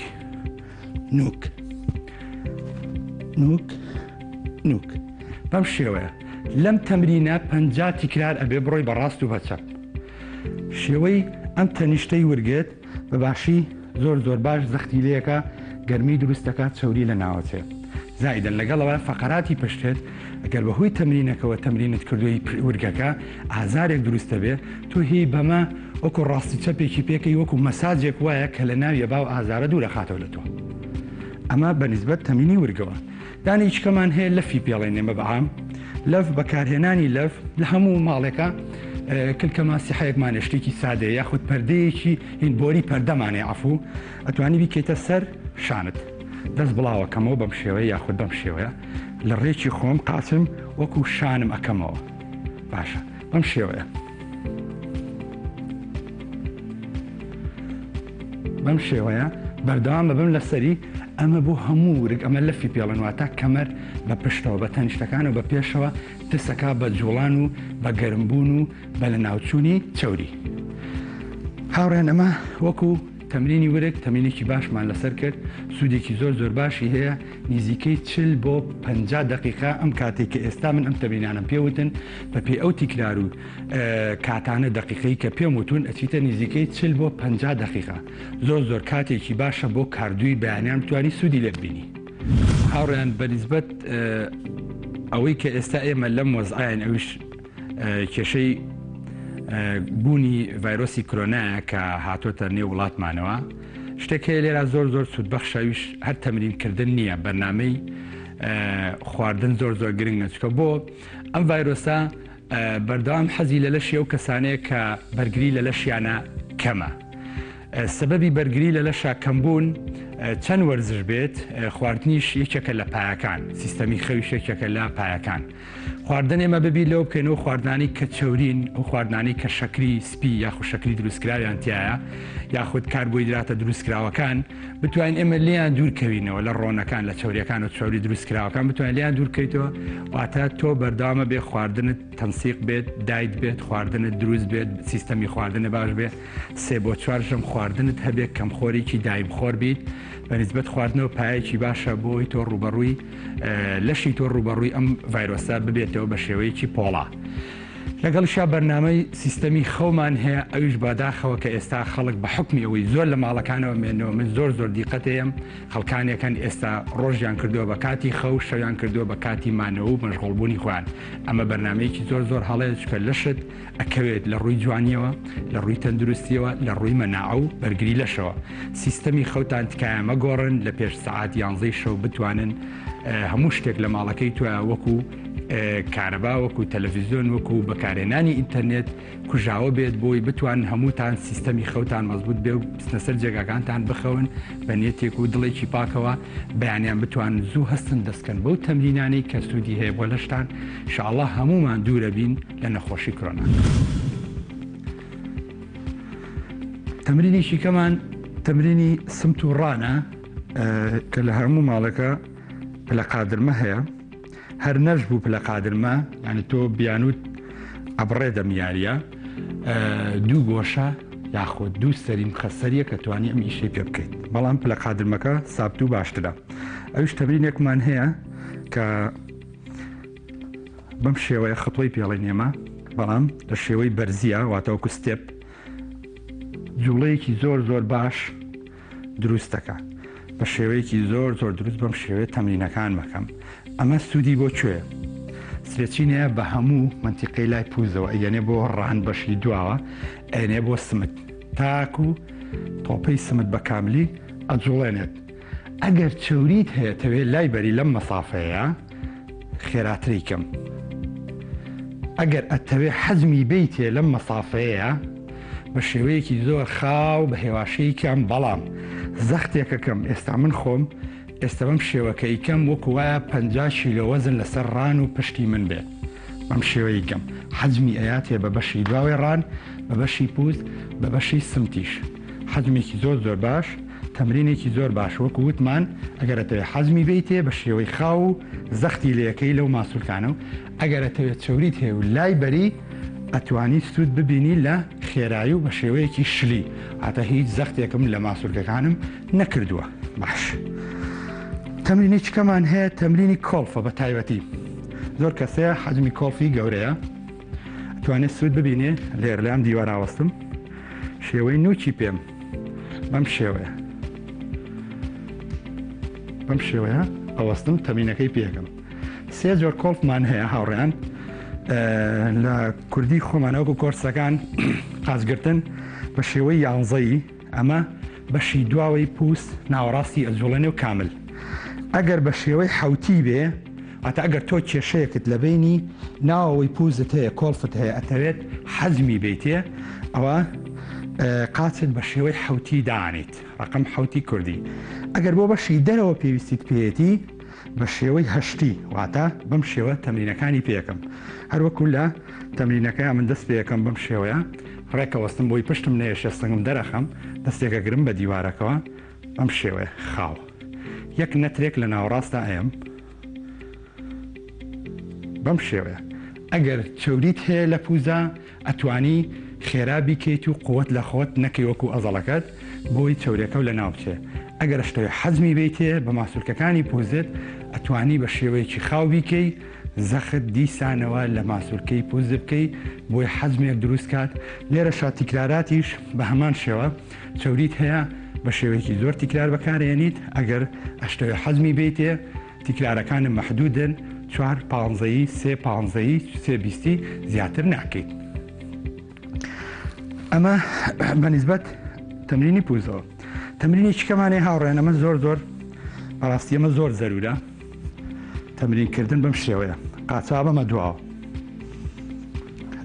نوک نوک نوک بەم شێوەیە. لەم تەمرینە 50 تیکرار ئەبێ بڕۆی بە ڕاست و بە چەپ. شێوەی ئەم تەنیشتەی ورگێت بە باشی زۆر باش زەختی لەیەکە گەرمی دروستەکات چەوری لە ناوەچێت. زائدەن لەگەڵەوە فەقەراتی پشتێت ئەگەر بەهۆی تەمرینەکەەوە تەمرینت کردوی ورگەکە ئازارێک دروستە بێ، تۆ هی بەمە وەکو ڕاستی چەپێکی پێکەی وەکو مەساجێک وایە کە لە ناویە باو ئازارە دوورە خاتەوە لە تۆ. ئەمە بەنسبەت تەمرینی ورگەوە. دانیچکەمان هەیە لەفی پێڵێنێمە بەعام لەف بەکارهێنانی لەف لە هەموو ماڵێکە کلکە ماسی حەیەکمانە شتێکی سادەیە یاخود پەردەیەکی هین بۆری پەردەمانێ عەفوو ئەتوانی بیکەیتە سەر شانت دەست بڵاوەکەمەوە بەم شێوەیە یاخود بەم شێوەیە لە ڕێکی خۆم قاچم وەکو شانم ئەەکەمەوە. باشە بەم شێوەیە بەم شێوەیە بەردەوام بەبم لەسەری. ئەمە بۆ هەموو ورگ ئەمە لەفی پێڵەنواتە کەمەر بە پشتەوە بە تەنیشتەکان و بە پێشەوە تسەکە بە جوڵان و بە گەرمبوون و بە لە ناوچوونی چەوری. هاوڕێن ئەمە وەکو تەمرینی ورگ تەمرینێکی باشمان لەسەر کرد، سوودێکی زۆر باشی هەیە نزیکەی 40 بۆ 50 دقیقا ئەم کاتێک کە ئێستا من ئەم تەمرینانم پێوتن بە پێ ئەو تیکرار و کاتانە دقیقەی کە پێم وتون ئەچیتە نزیکەی 40 بۆ 50 دقیقا. زۆر کاتێکی باشە بۆ کاردووی بەیانیان توانی سوودی لێ ببینی. هاوڕێیان بەنسبەت ئەوەی کە ئێستا ئێمە لەم وەزعایان ئەویش کێشەی بوونی ڤایرۆسی کۆرۆنایە کە هاتۆتە نێو وڵاتمانەوە، شتێک هەیە لێرە زۆر سوودبەخشەویش هەر تەمرینکردن نییە، بەرنامەی خواردن زۆر گرنگە چکە بۆ ئەم ڤایرۆسە بەردەوام حەزی لە لەشی ئەو کەسانەیە کە بەرگری لە لەشیانە کەمە. سبەبی بەرگری لە لەشە کەمبوون چەند وەرزش بێت، خواردنیش یەکێکە لە پایەکان، سیستەمی خەویش یەکێکە لە پایەکان. خواردن ئێمە ببی لەو بکەینەوە خواردانی کە چەورین ئەو خواردانی کە شەکری سپی یاخود شەکری دروستکراویان تایە یاخود کاربۆیدراتە دروستکراوەکان بتوانین ئێمە لیان دوورکەوینەوە لە ڕۆنەکان لە چەوریەکان و چاوری دروستکراوەکان بتوانین لیان دوورکەیتەوە، واتە تۆ بەردەوامە بێ خواردنت تەنسیق بێت، دایت بێت، خواردنت دروست بێت، سیستەمی خواردنە باش بێ، 3 بۆ 4 ژەم خواردنت هەبێت کەمخۆرێکی دایمخۆر بیت بەنسبەت خواردنەوە پایەکی باشە بۆی تۆ ڕوبەڕووی لەشی تۆ ڕوبەڕووی ئەم ڤایرۆسە ببێتەوە بە شێوەیەکی پۆڵا. لەگەڵشا بەرنامەی سیستەمی خەومان هەیە ئەویش باداخەوە کە ئێستا خەڵک بە حکمی ئەوەی زۆر لە ماڵەکانەوە مێنەوە من زۆر دیقەتەیەم خەڵکانێکەکەن ئێستا ڕۆژیان کردووە بە کاتی خەو شەویان کردووە بە کاتی مانەوە و مەشغوڵبوونی خوان ئەمە بەرنمەیەکی زۆر هەڵەیە کە لەشت ئەکەوێت لە ڕووی جوانیەوە لە ڕووی تەندروستیەوە لە ڕووی مەناعە و بەرگری لەشەوە سیستەمی خەوتان تکایە مەگۆڕن لە پێش سەعات 11 شەو بتوانن هەموو شتێک لە ماڵەکەی توە وەکو کارەبا وەکو تەلەڤیزیۆن وەکو بەکارێنانی ئینتەرنێت کوژاوە بێت بۆی بتوان هەمووتان سیستەمی خەوتان مەزبوط بێ و بستنەسەر جێگاکانتان بخەون بە نێتێک و دڵێکی پاکەوە بەیانیان بتوان زوو هەستن دەستکەن بەو تەمرینانەی کە سوودی هەیە بۆ لەشتان ئینشاءڵڵا هەمومان دوورە بین لە نەخۆشی کۆرۆنا. تەمرینێکی کەمان تەمرینی سمت و ڕانە کە لە هەموو ماڵەکە پلە قادرمە هەیە هەر نەش بوو پلە قادرمە یعنی تۆ بیانوت ئەبڕێ دەمیاریە دوو گۆشە یاخۆ دوو سەریم خەسەریە کە توانی ئەم ئیشەی پێ بکەیت بەڵام پلە قادرمەکە سابت و باشترە. ئەوش تەمرینێکمان هەیە کە بەم شێوەیە خەتۆی پێڵی نێمە بەڵام لە شێوەی بەرزیە واتەوەکو ستێپ جوڵەیەکی زۆر باش دروستەکە بە شێوەیەکی زۆر دروست بەم شێوەیە تەمرینەکان مەکەم. ئەمە سوودی بۆ کوێ؟ سرێچینەیە بە هەموو منتیقەی لای پووزەوە ئەیەنێ بۆ ڕان بەشی دواوە ئەێنێ بۆ سمت تاکو و تۆپەی سمت بە کاملی ئەجوڵێنێت. ئەگەر چوریت هەیە تەوێت لای بەری لەم مەسافەیە خێراتری کەم. ئەگەر ئەتەوێ حەزمی بیتێ لەم مەسافەیە بە شێوەیەکی زۆر خاو بە هێواشەی کەم بەڵام زەختێکەکەم ئێستا من خۆم ئێستا بەم شێوەکەی کەم وەکو وایە 50 کیلۆ وەزن لەسەر ڕان و پشتی من بێت بەم شێوەی کەم حەزمی ئەیاتێ بە بەشی دواوی ڕان بە بەشی پووز بە بەشی سمتیش حەزمێکی زۆر باش تەمرینێکی زۆر باش وەکو وتمان ئەگەرەتەوێت حەزمی بیتێ بە شێوەی خاو و زەختی لەکەی لەو ماسوولکانە و ئەگەرەتەوێت چوریت هەیە و لای بەری ئەتوانی سوود ببینی لە خێرایی و بە شێوەیەکی شلی هاتە هیچ زەختێکم لە ماسوولکەکانم نەکردووە. باش تەمرینی چکەمان هەیە تەمرینی کۆڵفە بە تایبەتی زۆر کەسەیە حەزمی کۆڵفی گەورەیە ئەتوانێت سوود ببینێ لێر لام دیوەراوەستم شێوەی نوچی پێم بەم شێوەیە ئەوەستم تەمرینەکەی پێکەم. سێ جۆر کۆڵفمان هەیە هاوڕێیان لە کوردی خۆمانەوەکو کۆرسەکان قازگرتن بە شێوەی یانزەیی ئەمە بەشی دواوەی پوست ناوەڕاستی ئەجوڵێنێ و کامل. ئەگەر بە شێوەی حوتی بێ ئەتا ئەگەر تۆ کێشەیەکت لە بینی ناوەوەی پوزت هەیە کۆڵفت هەیە ئەتەوێت حەزمی بیتێ ئەوە قاچت بە شێوەی حوتی دانیت ڕقم حوتی کوردی. ئەگەر بۆ بەشی دەرەوە پێویستیت پێێتی بە شێوەی هەشتی واتە بەم شێوە تەمرینەکانی پێکەم هەروەکو لە تەمرینەکەی من دەست پێەکەم بەم شێوەیە ڕێکەوەستم بۆی پشتم نێشە سنگم دەرەخەم دەستێکە گرم بە دیوارەکەەوە بەم شێوەیە خاو یەک نەترێک لە ناوەڕاستە ئەم بەم شێوەیە ئەگەر چوریت هەیە لە پوزە ئەتوانی خێرا بیکەیت و قوت لە خۆت نەکەی وەکو ئەزەڵەکەت بۆی چورێکە و لە ناوچێ. ئەگەر شتەوەی حەزمی بیتێ بە ماسوولکەکانی پوزت ئەتوانی بە شێوەیەکی خاو بیکەی زەخت دیسانەوە لە ماسوولکەی پوز بکەی بۆی حەزمێک دروست کات. لێرە شا تیکراراتیش بە هەمان شێوە چوریت هەیە بە شێوەیەکی زۆر تیکرار بەکارێنیت ئەگەر ئەشتەوێ حەزمی بیتێ تیکرارەکانم مەحدودن 4 15 3 15 3 زیاتر ناکەیت. ئەمە بەنسبەت تەمرینی پوزەوە. تەمرینی چکەمانێ هاوڕێن ئەمە زۆر بەڕاستی ئەمە زۆر زەرورە تەمرینکردن بەم شێوەیە قاچا بەمە دواوە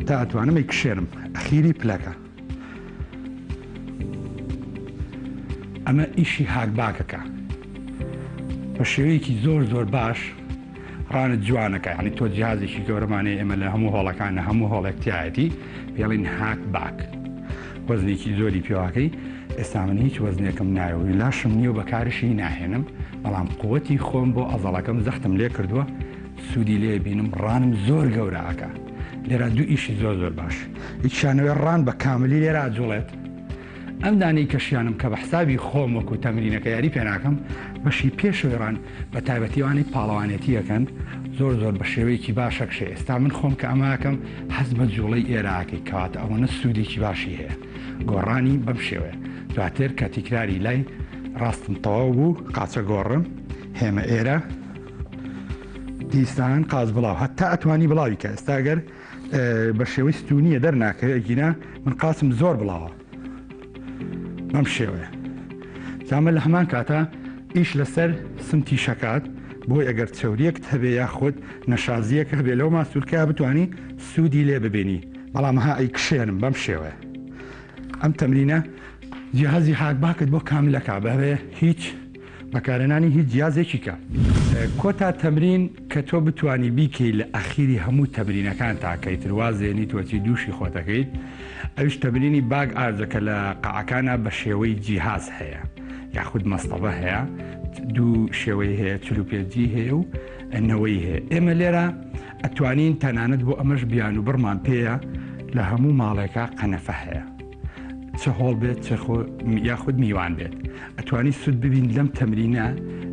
تا ئەتوانم کشێنم ئەخیری پلەکە. ئەمە ئیشی هاکباکەکە بە شێوەیەکی زۆر باش ڕانت جوانەکە ینی تۆ جیهازێکی گەورەمانەیە ئێمە لە هەموو هۆڵەکان لە هەموو هۆڵێکتیایەتی پێڵین هاکباک وەزنێکی زۆری پێواکەی. ئێستا من هیچ وەزنێکم نایەوەی لاشم نییە و بەکارشی ناهێنم بەڵام قووەتی خۆم بۆ ئەزەڵەکەم زەختم لێ کردووە سوودی لێ بینم ڕانم زۆر گەورەکە. لێرە دوو ئیشی زۆر باش هیچشانەوەی ڕان بە کاملی لێرە ئاجوڵێت. ئەم دانەی کەشیانم کە بە حسابی خۆم وەکو تەمرینەکە یاری پێناکەم بەشی پێشوێ ڕان بە تایبەتیوانی پاڵەوانێتیەکەن زۆر بە شێوەیەکی باشەکشێ ئێستا من خۆم کە ئەماکەم حەز بە جوڵەی ئێراکەی کەواتە ئەوەنە سوودێکی باشی هەیە گۆڕانی بەم شێوەیە دواتر کە تیکراری لای ڕاستم تەواو بوو قاچە گۆڕم هێمە ئێرە دیستان قاز بڵاو هەتا ئەتوانی بڵاوی کە ئێستاگەر بە شێوەی ستونیە دەرناکەگینا من قاسم زۆر بڵاوە بەم شێوەیە زامە لە هەمان کاتە ئیش لەسەر سمتی شەکات بۆی ئەگەر چەوریەکت هەبێ یاخود نەشازیەک هەبێ لەو ماسوولکە بتوانی سوودی لێ ببینی بەڵام ها ئەی کشێنم بەم شێوەیە ئەم تەمرینە جیهازی حاکباکت بۆ کاملەکە بەبێ هیچ بەکارهێنانی هیچ جیازێکی کە کۆتا تەمرین کە تۆ بتانی بیکەی لە ئەخیری هەموو تەمرینەکان تاکەیت وازێنی تۆچی دووشی خۆتەکەیت ئەوش تەمرینی باگ ئارزەکە لە قەعەکانە بە شێوەی جیهاز هەیە یاخود مەستەبە هەیە دوو شێوەی هەیە چلوپێجی هەیە و نەوەی هەیە ئێمە لێرە ئەتوانین تەنانەت بۆ ئەمەش بیان و بڕمان پێەیە لە هەموو ماڵێکە قەنەفە هەیە چه هۆڵ بێت یاخود میوان بێت ئەتوانی سود ببین لەم تەمرینە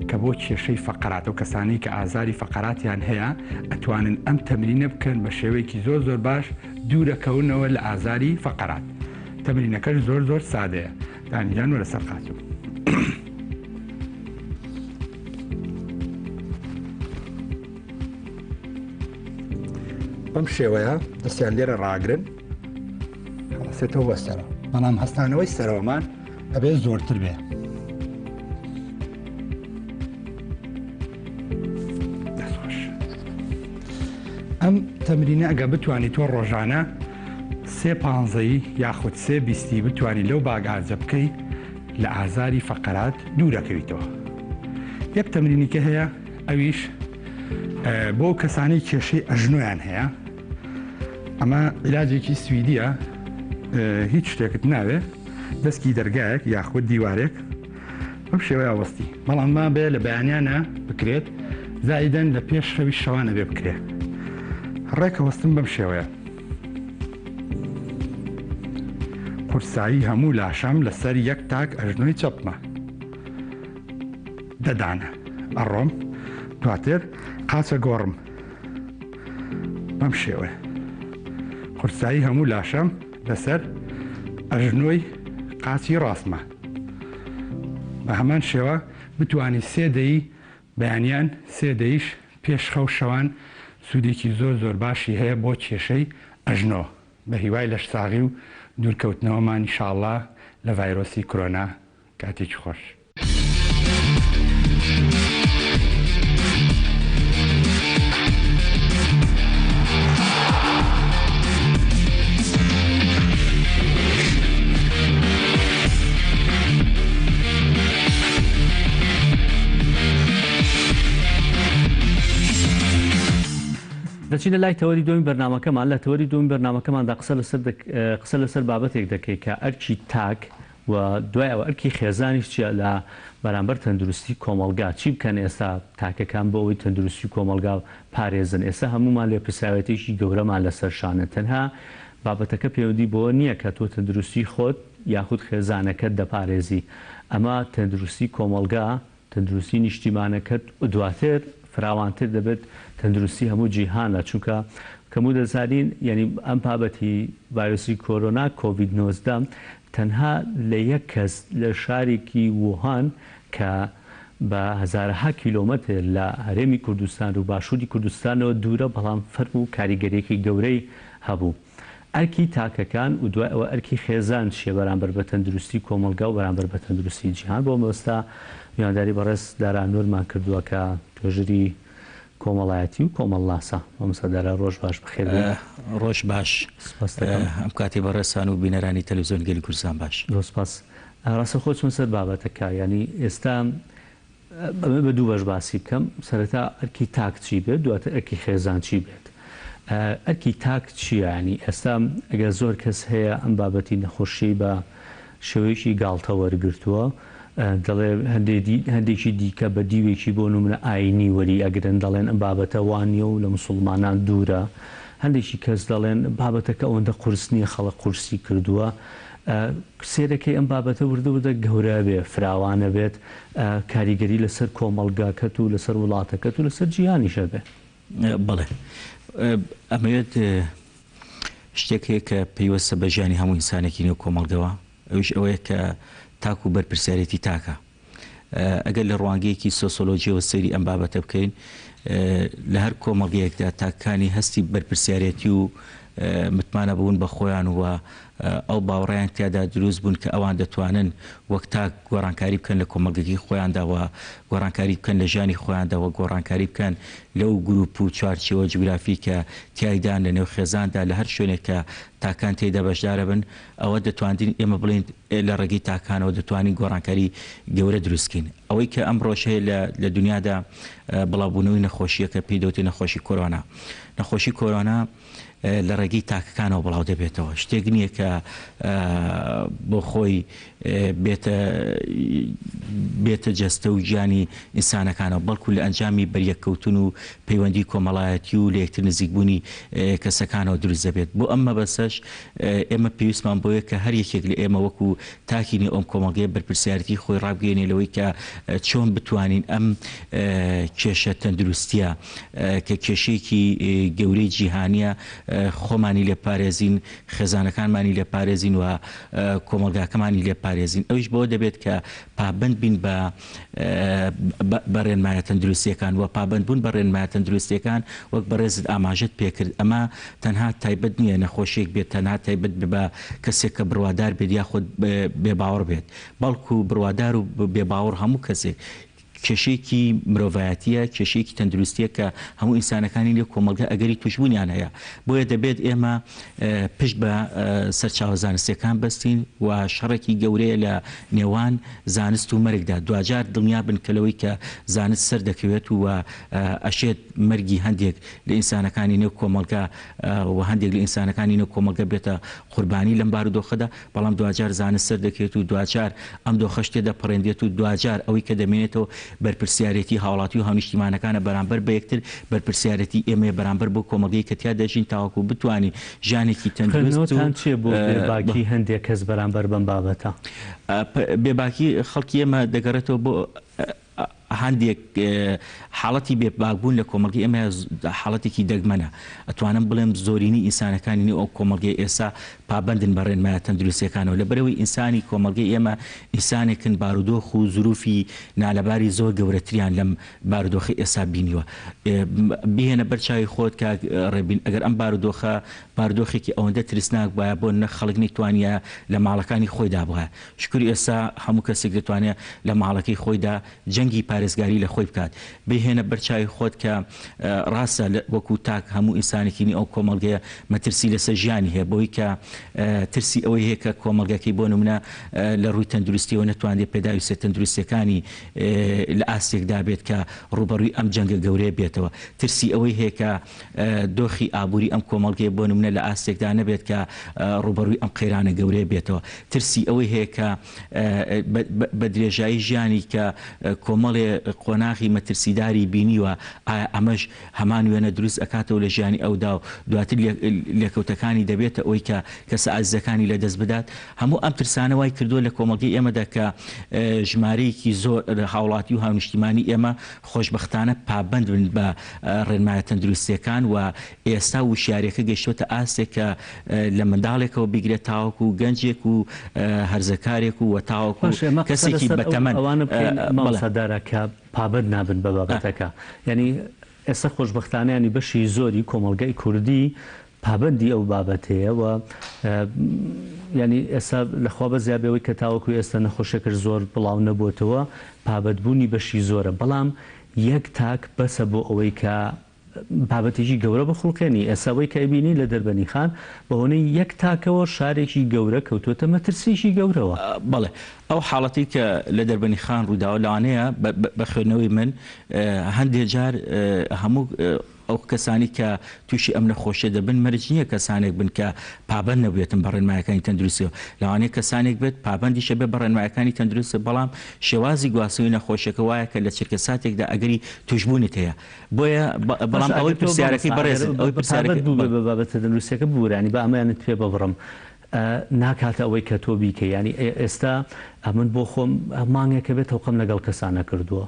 کە بۆ کێشەی فەقەرات و کەسانی کە ئازاری فەقەراتیان هەیە ئەتوانن ئەم تەمرینە بکەن بە شێوەیەکی زۆر باش دوورەکەونەوە لە ئازاری فەقەرات تەمرینەکەش زۆر سادەیە دانیجان وەرە سەر قاچوو بەم شێوەیە دەستیان لێرە ڕاگرن هەڵەسێتەوە بەسەرە بەڵام هەستانەوەی سەرەوەمان ئەبێ زۆرتر بێ دەستخۆش ئەم تەمرینە ئەگە بتوانانی تۆ ڕۆژانە سێ پانزەی یاخود سێ بیستی بتوانانی لەو باگارجە بکەی لە ئازاری فەقەرات دوورەکەویتەوە یەک تەمرینیکە هەیە ئەویش بۆ کەسانی کێشەی ئەژنۆیان هەیە ئەمە عیلاجێکی سویدیە هیچ شتێکت ناوێ دەستکی دەرگایەک یاخود دیوارێک بەم شێوەیە وەستی بەڵام ما بێ لە بەیانیانە بکرێت زائیدەن لە پێش شەوی شەوانە بێ بکرێ ڕێکە وەستم بەم شێوەیە قورسایی هەموو لاشەم لەسەر یەک تاک ئەژنۆی چەپمە دەدانە ئەڕۆم دواتر قاچە گۆڕم بەم شێوەیە قورسایی هەموو لاشەم لەسەر ئەژنۆی قاچی ڕاستمە بە هەمان شێوە بتوانی سێدەی بەیانیان سێدەیش پێش خەو شەوان سوودێکی زۆر باشی هەیە بۆ کێشەی ئەژنۆ بە هیوای لەش ساغی و دوورکەوتنەوەمان ئینشاءڵڵا لە ڤایرۆسی کۆرۆنا کاتێکی خۆش. دەچینە لای تەوەری دومی بەرنامەکەمان لە تەوەری دومی بەرنامەکەماندا قسە لەسەر بابەتێک دەکەی کە ئەرکی تاک و دوایەوە ئەرکی خێزانیش چیە لە بەرامبەر تەندروستی کۆمەلگا چی بکەن ئێستا تاکەکان بۆ ئەوەی تەندروستی کۆمەلگا پارێزن ئێستا هەمومان لێ پرسیاوەتێکی گەورەمان لەسەر شانە تەنها بابەتەکە پەیوەندی بۆ نییە کە تۆ تەندروستی خۆت یاخود خێزانەکەت دەپارێزی ئەمە تەندروستی کۆمەلگا تەندروستی نیشتیمانەکەت دواتر فراوانتر دەبێت تەندروستی هەموو جیهانە چونکە کەمو دەزانین یعنی ئەم بابەتی ڤایرۆسی کۆرۆنا کۆڤید-19 تەنها لە یەک کەس لە شارێکی ووهان کە بە هەزارها کیلۆمەتر لە هەرێمی کوردستان و باشووری کوردستانەوە دوورە بەڵام فەرم و کاریگەریەکی گەورەی هەبوو. ئەرکی تاکەکان و دوای ئەوە ئەرکی خێزان چیە بەرامبەر بە تەندروستی کۆمەلگا و بەرامبەر بە تەندروستی جیهان بۆ مەستا میوانداری بەڕێز دارانۆرمان کردووە کە توێژری کۆمەڵایەتی و کۆمەڵناسە مەمسەدارە ڕۆژ باش بخێر ڕۆژ باش ئەم کاتی بەڕێسان و بینەرانی تەلەڤیزیۆن گەلی کوردستان باش دۆسپاس ڕاستە خۆ چۆن سەر بابەتەکە ینی ئێستا بە دوو بەش باسی بکەم سەرەتا ئەرکی تاک چی بێت دواتر ئەرکی خێزان چی بێت ئەرکی تاک چییە ینی ئێستا ئەگەر زۆر کەس هەیە ئەم بابەتی نەخۆشی بە شێوەیەکی گاڵتە وەرگرتووە دەڵێ هەندێکی دیکە بە دیوێکی بۆ نمونە ئاینی وەری ئەگرن دەڵێن ئەم بابەتە وانیە و لە موسڵمانان دوورە هەندێکی کەس دەڵێن بابەتەکە ئەوەندە قورس نییە خەڵک قورسی کردووە سێرەکەی ئەم بابەتە وردە گەورە بێ فراوانە بێت کاریگەری لەسەر کۆمەلگاکەت و لەسەر وڵاتەکەت و لەسەر جیهانیشە بێ بەڵێ ئەمەوێت شتێک هەیە کە پێیوەستە بە ژیانی هەموو ئینسانێکی نێو کۆمەڵگەوە ئەوش ئەوەیە کە تاکو و بەرپرسیارەتی تاکە ئەگەر لە ڕوانگەیەکی سۆسۆلۆژیەوە سەیری ئەم بابەتە بکەین لە هەر کۆمەڵگەیەکدا تاکانی هەستی بەرپرسیارەتی و متمانە بوون بە خۆیان وە ئەو باوەڕیان تیادا دروست بوون کە ئەوان دەتوانن وەک تا گۆڕانکاری بکەن لە کۆمەڵگەی خۆیانداوە گۆڕانکاری بکەن لە ژیانی خۆیانداوە گۆڕانکاری بکەن لەو گروپ و چوارچێوە جوگرافی کە تیایدان لە نێو خێزاندا لە هەر شوێنێک کە تاکان تێدا بەشدارە بن ئەوە دەتوانین ئێمە بڵین لە ڕێگەی تاکانەوە دەتوانین گۆڕانکاری گەورە دروستکەین ئەوەی کە ئەم ڕۆژ هەیە لە دنیادا بڵاوبوونەوەی نەخۆشیە کە پێی دەوتێت نەخۆشی کۆرۆنا نەخۆشی کۆرۆنا لە ڕێگەی تاکەکانەوە بڵاو دەبێتەوە شتێک نییە کە بۆ خۆی بێتە جەستە و گیانی ئینسانەکانەوە بەڵکو لە ئەنجامی بەریەککەوتن و پەیوەندی کۆمەڵایەتی و لە یەکتر نزیکبوونی کەسەکانەوە دروست دەبێت بۆ ئەم مەبەستەش ئێمە پێویستمان بۆیە کە هەر یەکێک لە ئێمە وەکو تاکینی ئەم کۆمەڵگەی بەرپرسیارەتی خۆی ڕابگەێنێ لەوەی کە چۆن بتوانین ئەم کێشە تەندروستیە کە کێشەیەکی گەورەی جیهانیە خۆمانی لێ پارێزین خێزانەکانمانی لێ پارێزین و کۆمەڵگاکەمانی لێ پارێزین ئەوش بۆ دەبێت کە پابند بین بە ڕێنمایە تەندروستیەکان و پابندبوون بە ڕێنمایە تەندروستیەکان وەک بەڕێزت ئاماژت پێکرد ئەمە تەنها تایبەت نییە نەخۆشیێک بێت تەنها تایبەت بە کەسێک کە بڕوادار بێت یاخود بێباوەڕ بێت بەڵکو بڕوادار و بێباوەڕ هەموو کەسێک کێشەیەکی مرۆڤایەتیە کێشەیەکی تەندروستیە کە هەموو ئینسانەکانی لێ کۆمەڵگە ئەگەری توشبوونیان هەیە بۆیە دەبێت ئێمە پشت بە سەرچاوە زانستیەکان بەستین و شەڕێکی گەورەیە لە نێوان زانست و مەرگدا دوجار دڵنیا بن کەلەوەی کە زانست سەر دەکەوێت و ئەشێت مەرگی هەندێک لە ئینسانەکانی نێو کۆمەڵگە و هەندێک لە ئینسانەکانی نێو کۆمەڵگە بێتە قوربانی لەم بارودۆخەدا بەڵام دوجار زانست سەر دەکەوێت و دوجار ئەم دۆخە شتێدا پەڕێندێت و دوجار ئەوەی کە دەمێنێتەوە بەرپرسیارەتی هاوڵاتی و هاونیشتیمانەکانە بەرامبەر بە یەکتر بەرپرسیارەتی ئێمە بەرامبەر بۆ کۆمەڵگەی کە تیا دەژین تاوەکو بتوانین ژیانێکی تەندروست چێ بۆ بێباکی هەندێک کەس بەرامبەر بەم بابەتە بێباکی خەڵکی ئێمە دەگەڕێتەوە بۆ هەندێک حاڵەتی بێباکبوون لە کۆمەڵگەی ئێمە حاڵەتێکی دەگمەنە ئەتوانم بڵێم زۆرینی ئینسانەکانی ئەو کۆمەڵگەی ئێستا پابندن بە ڕێنمایە تەندروستیەکانەوە لە بەرەوەی ئینسانی کۆمەڵگەی ئێمە ئینسانێکن بارودۆخ و زروفی نالەباری زۆر گەورەتریان لەم بارودۆخی ئێستا بینیوە بهێنە بەرچاوی خۆت کە ڕێبین ئەگەر ئەم بارودۆخە بارودۆخێکی ئەوەندە ترسناک وایە بۆ نە خەڵک نەیتوانە لە ماڵەکانی خۆیدا بڵێ شکری ئێستا هەموو کەسێک دەتوانێت لە ماڵەکەی خۆیدا جەنگی پارێزگاری لە خۆی بکات بهێنە بەرچاوی خۆت کە ڕاستە وەکو تاک هەموو ئینسانێکینی ئەو کۆمەڵگەیە مەترسی لەسەر ژیانی هەیە بۆی کە ترسی ئەوەی هەیە کە کۆمەڵگەکەی بۆ نمونە لە ڕووی تەندروستیەوە نەتوانێت پێداویستێت تەندروستیەکانی لە ئاستێکدا بێت کە ڕوبەڕووی ئەم جەنگە گەورەیە بێتەوە ترسی ئەوەی هەیە کە دۆخی ئابووری ئەم کۆمەڵگەیە بۆ نمونە لە ئاستێکدا نەبێت کە ڕوبەڕووی ئەم قەیرانە گەورەیە بێتەوە ترسی ئەوەی هەیە کە بە درێژایی ژیانی کە کۆمەڵێ قۆناغی مەترسیداری بینیوە ئایا ئەمەش هەمان وێنە دروست ئەکاتەوە لە ژیانی ئەودا و دواتر لێکەوتەکانی دەبێتە ئەوەی کە کەسە ئازیزەکانی لە دەست بدات هەموو ئەم ترسانە وای کردووە لە کۆمەڵگەی ئێمەدا کە ژمارەیەکی زۆر هاوڵاتی و هاونیشتیمانی ئێمە خۆشبەختانە پابند بن بە ڕێنمایە تەندروستیەکان و ئێستا وشیارەکە گەیشتوتە ئاستێک کە لە منداڵێکەوە بیگرێت تاوەکو و گەنجێک و هەرزەکارێک و تاوەکو کەسێکی بەتەمەن ماڵسەدارەکە پابند نابن بە بابەتەکە یعنی ئێستا خۆشبەختانیانی بەشی زۆری کۆمەڵگەی کوردی پابندی ئەو بابەتەیە و ینی ئێستا لەخوا بە زیابەوەی کە تاوەکو ئێستا نەخۆشەکرد زۆر بڵاو نەبووتەوە پابەتبوونی بەشی زۆرە بەڵام یەک تاک بەسە بۆ ئەوەی کە بابەتێکی گەورە بەخڵقێنی ئێساوەی کە ئەبینی لە دەربەنی خان بەهۆنەی یەک تاکەوە شارێکی گەورە کەوتوتە مەترسیشی گەورەوە بەڵێ ئەو حاڵەتی کە لە دەربەنی خان ڕووداوە لەوانەیە بە خوێندنەوەی من هەندێک جار هەموو ئەو کەسانی کە تووشی ئەم نەخۆشیە دەبن مەرج نییە کەسانێک بن کە پابند نەبێتن بە ڕێنمایەکانی تەندروستیەوە لەوانەیە کەسانێک بێت پابندیشە بێ بە ڕێنمایەکانی تەندروستە بەڵام شێوازی گواستنەوەی نەخۆشیەکە وایە کە لە چرکە ساتێکدا ئەگەری توشبوونت هەیە بۆیە بەڵام ئەوەی پرسیارەکەی بەڕێز ئەوەی پرسیارەکە بە بابەتە تەندروستیەکە بورانی بە ئەمەیانت پێ ببڕم ناکاتە ئەوەی کە تۆ بیکە ینی ئێستا ئەمن بۆ خۆم مانگێکە بێت تەوقەم لەگەڵ کەسانە کردووە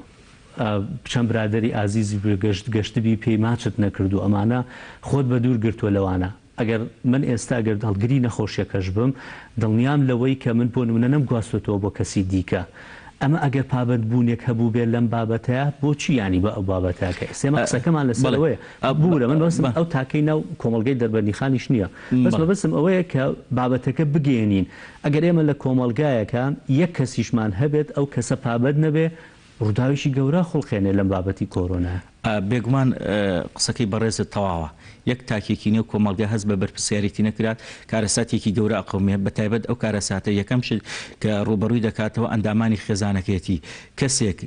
چەند برادری ئازیزی گەشتبی پێی ماچت نەکرد و ئەمانە خۆت بە دوور گرتووە لەوانە. ئەگەر من ئێستا گەر هەڵگری نەخۆشیەکەش بم دڵنیام لەوەی کە من بۆ نمونە نەمگواستوێتەوە بۆ کەسی دیکە. ئەمە ئەگەر پابند بوونێک هەبوو بێت لەم بابەتەیە بۆچی ینی بە ئەو بابەتەکە سێمە قسەکەمان لەسەرەوەیە بوورە من بەسم ئەو تاکەی ناو کۆمەلگەی دەربەندیخانیش نییە بەس بەسم ئەوەیە کە بابەتەکە بگەێنین ئەگەر ئێمە لە کۆمەلگایەکە یەک کەسیشمان هەبێت ئەو کەسە پابند نەبێ ڕووداویشی گەورە خوڵخێنێ لەم بابەتی کۆرۆنا. بێگومان قسەکەی بەڕێزت تەواوە یەک تاکێکی نێو کۆمەڵگە هەست بە بەرپرسیارەتی نەکرات کارەساتێکی گەورە ئەقەومێت بەتایبەت ئەو کارەساتە یەکەم شت کە ڕوبەڕووی دەکاتەوە ئەندامانی خێزانەکەیەتی کەسێک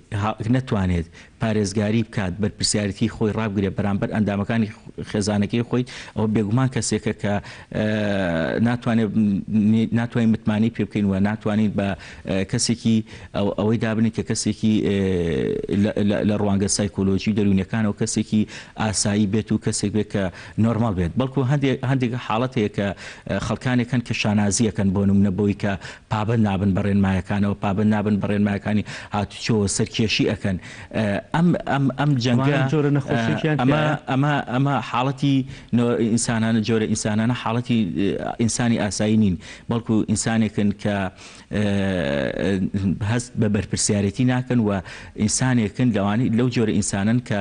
نەتوانێت پارێزگاری بکات بەرپرسیارەتی خۆی ڕابگرێت بەرامبەر ئەندامەکانی خێزانەکەی خۆی ئەوە بێگومان کەسێکە کە ناتوانین متمانی پێ بکەین و ناتوانین بە کەسێکی ئەوەی دابنین کە کەسێکی لە ڕوانگە سایکۆلۆژی دەرونیەکانەوە کەسێکی ئاسایی بێت و کەسێک بێت کە نۆرمال بێت بەڵکو هەندێک حاڵەتەیە کە خەڵکانێکن کە شانازیەکەن بۆ نمونە بۆی کە پابند نابن بەڕێنمایەکانەوە پابند نابن بەڕێنمایەکانی هاتوچۆوە سەرکێشی ئەکەن ئەم جەنگە ئەمە حاڵەتی ئینسانانە جۆرە ئینسانانە حاڵەتی ئینسانی ئاسایی نین بەڵکو ئینسانێکن کە هەست بە بەرپرسیارەتی ناکەن و ئینسانێکن لەوانی لەو جۆرە ئینسانن کە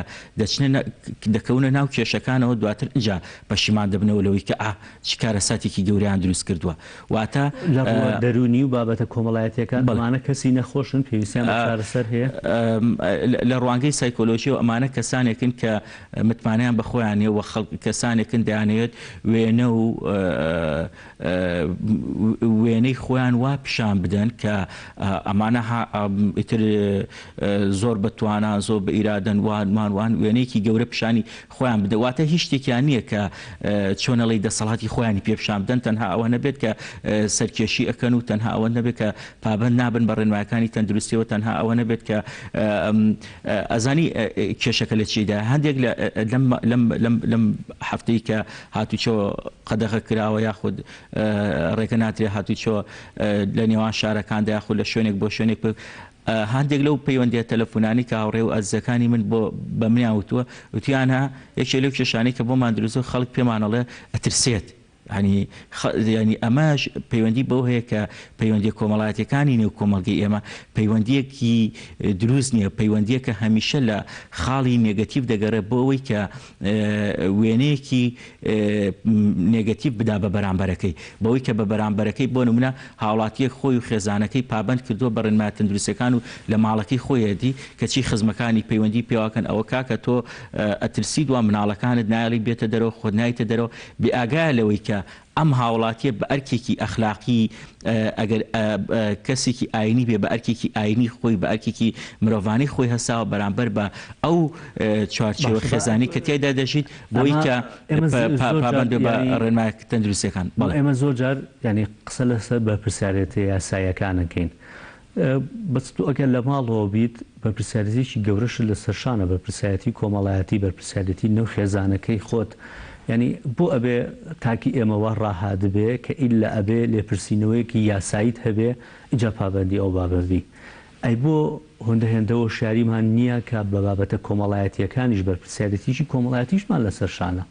دەکەونە ناو کێشەکانەوە دواتر اینجا پەشیمان دەبنەوە لەوەی کە چ کارەساتێکی گەوریان دروست کردووە واتە دەرونی و بابەتە کۆمەڵایەتیەکان ئەمانە کەسی نەخۆشن پێویستیان بە چارەسەر هەیە لە ڕوانگەی سایکۆلۆژی و ئەمانە کەسانێکن کە متمانیان بەخۆیانێ و کەسانێکن دەیانەوێت وێنە و وێنەی خۆیان وا پیشان بدەن کە ئەمانە ئیتر زۆر بەتوانە زۆر بە ئیرادەن وان وێنەیەکی گەورە پیشانی خۆیان بدەواتە هیچ شتێکیان نییە کە چۆنەڵی دەسەڵاتی خۆیانی پێ پیشان بدەن تەنها ئەوە نەبێت کە سەرکێشی ئەکەن و تەنها ئەوە نەبێت کە پابند نابن بە ڕێنمایەکانی تەندروستیەوە تەنها ئەوە نەبێت کە ئەزانی کێشەکە لە چیدا هەندێک لەم هەفتەی کە هاتوچۆ قەدەغە کراوە یاخود ڕێگە ناترێ هاتوچۆ لە نێوان شارەکاندا یاخود لە شوێنێک بۆ شوێنێک هەندێک لەو پەیوەندیە تەلەفۆنانی کە هاوڕێ و ئەزەکانی من بە منیان وتووە وتیانە یەکێ لەو کێشانەی کە بۆمان دروست خەڵک پێمانەڵێ ئەترسێت ینی ئەمەش پەیوەندی بەو هەیە کە پەیوەندی کۆمەڵایەتەکانی نێو کۆمەڵگەی ئێمە پەیوەندیەکی دروست نییە پەیوەندیەکە هەمیشە لە خاڵی نێگەتیڤ دەگەڕێت بۆ ئەوەی کە وێنەیەکی نێگەتیڤ بدا بە بەرامبەرەکەی بەوەی کە بە بەرامبەرەکەی بۆ نمونە هاوڵاتیەک خۆی و خێزانەکەی پابند کردووە بە ڕێنمایە تەندروستیەکان و لە ماڵەکەی خۆیەتی کەچی خزمەکانی پەیوەندی پێواکەن ئەوە کاکە تۆ ئەترسید وە مناڵەکانت نایڵی بێتە دەرەوە خۆت نایتە دەرەوە بێئاگایە لەوەی کە ئەم هاوڵاتیە بە ئەرکێکی ئەخلاقی ئەگەر کەسێکی ئاینی بێ بە ئەرکێکی ئاینی خۆی بە ئەرکێکی مرۆڤانی خۆی هەساوە بەرامبەر بە ئەو چوارچێوە خێزانی کە تێدا دەژیت بۆی کە پابند بە ڕێنمای تەندروستیەکان ئێمە زۆر جار ینی قسە لەسەر بەرپرسیارەتی یاساییەکانەکەین بەست ئەگەر لە ماڵەوە بیت بەرپرسیارەتێکی گەورەش لە سەرشانە بەرپرسیارەتی کۆمەڵایەتی بەرپرسیارەتی نەو خێزانەکەی خۆت ینی بۆ ئەبێ تاکی ئێمەوە ڕاهادبێ کە ئیلا ئەبێ لێپرسینەوەیەکی یاساییت هەبێ اینجا پابندی ئەو بابەبی ئەی بۆ هەندە هێندەوە شاریمان نییە کە بە بابەتە کۆمەڵایەتیەکانیش بەرپرسیارەتیشی کۆمەڵایەتیشمان لەسەر شانە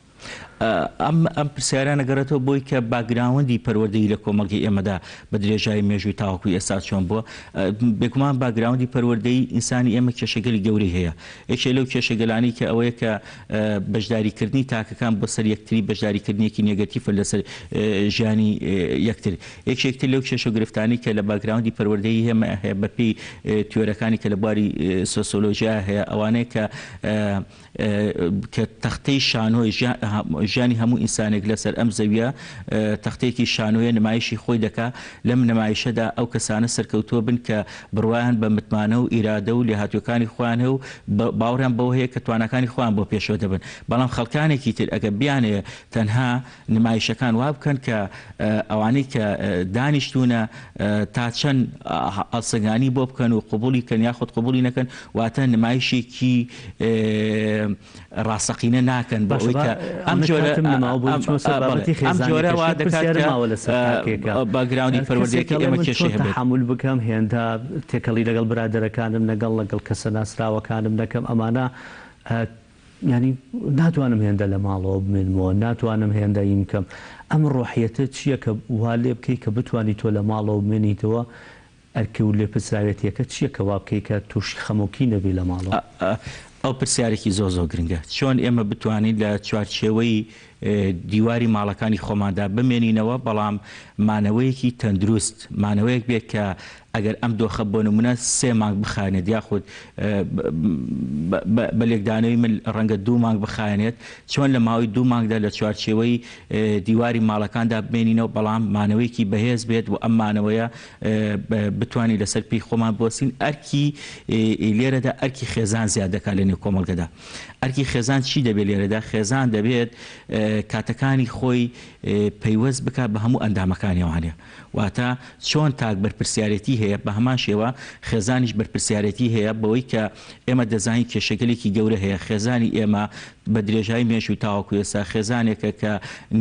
ئەم پرسیارانە گەڕێتەوە بۆی کە باگراوەندی پەروەردەی لە کۆمەڵگەی ئێمەدا بە درێژایی مێژووی تاوەکوی ئێستا چۆن بووە بێگومان باگراوەندی پەروەردەی ئینسانی ئێمە کێشەگەلی گەوری هەیە یەکێ لەو کێشەگەلانی کە ئەوەیە کە بەشداریکردنی تاکەکان بۆ سەر یەکتری بەشداریکردنیەکی نێگەتیڤ لەسەر ژیانی یەکتر یەکێکتر لەو کێشە گرفتانی کە لە باگراوەندی پەروەردەی هێمە هەیە بەپێی تیۆرەکانی کە لە بواری سۆسیۆلۆژیا هەیە ئەوانەیە کە تەختەی شانۆی ژیانی هەموو ئینسانێک لەسەر ئەم زەویە تەختەیەکی شانۆیە نمایشی خۆی دەکا لەم نمایشەدا ئەو کەسانە سەرکەوتووە بن کە بڕوایان بە متمانە و ئیرادە و لێهاتووەکانی خۆیان هەیە و باوەڕیان بەوە هەیە کە توانەکانی خۆیان بۆ پێشەوە دەبن بەڵام خەڵکانێکی تر ئەگە بیانەیە تەنها نمایشەکان وا بکەن کە ئەوانەی کە دانیشتونە تا چەند ئەڵسەنگانی بۆ بکەن و قبولی کەن یاخود قبولی نەکەن واتە نمایشێکی ڕاستەقینە ناکەن بەوەی کە ئەم جۆرە باگراوندی پەروەردەیەکی ئێمە کێشەی هەبێت تحمل بکەم هێندا تێکەڵی لەگەڵ برادەرەکانم لەگەڵ کەسە ناسراوەکانم دەکەم ئەمانە ینی ناتوانم هێندە لە ماڵەوە بمێنمەوە ناتوانم هێندایی بکەم ئەم ڕۆحیەتە چییە کە وا لێ بکەی کە بتوانانی تۆ لە ماڵەوە بمێنیتەوە ئەرکە و لێ پرسراوێتیەکە چییە کە وا بکەی کە تووشی خەمۆکی نەبی لە ماڵەوە ئەو پرسیارێکی زۆ گرنگە چۆن ئێمە بتوانین لە چوارچێوەی دیواری ماڵەکانی خۆماندا بمێنینەوە بەڵام مانەوەیەکی تەندروست مانەوەیەک بێت کە ئەگەر ئەم دۆخە بۆ نمونە 3 مانگ بخانێت یاخود بە لێکدانەوەی من ڕەنگە 2 مانگ بخانێت چۆن لە ماوەی 2 مانگدا لە چوارچێوەی دیواری ماڵەکاندا بمێنینەوە بەڵام مانەوەیەکی بەهێز بێت و ئەم مانەوەیە بتوانانی لەسەر پێی خۆمان بۆسین ئەرکی لێرەدا ئەرکی خێزان زیاد دەکات لە نێو کۆمەڵگەدا ئەرکی خێزان چی دەبێت لێرەدا خێزان دەبێت کاتەکانی خۆی پەیوەست بکات بە هەموو ئەندامەکانیوانێ واتە چۆن تاک بەرپرسیارەتی هەیە بە هەمان شێوە خێزانیش بەرپرسیارەتی هەیە بەوەی کە ئێمە دەزانین کێشەگەلێکی گەورە هەیە خێزانی ئێمە بە درێژایی مێش و تاواکو ێستا خێزانێکە کە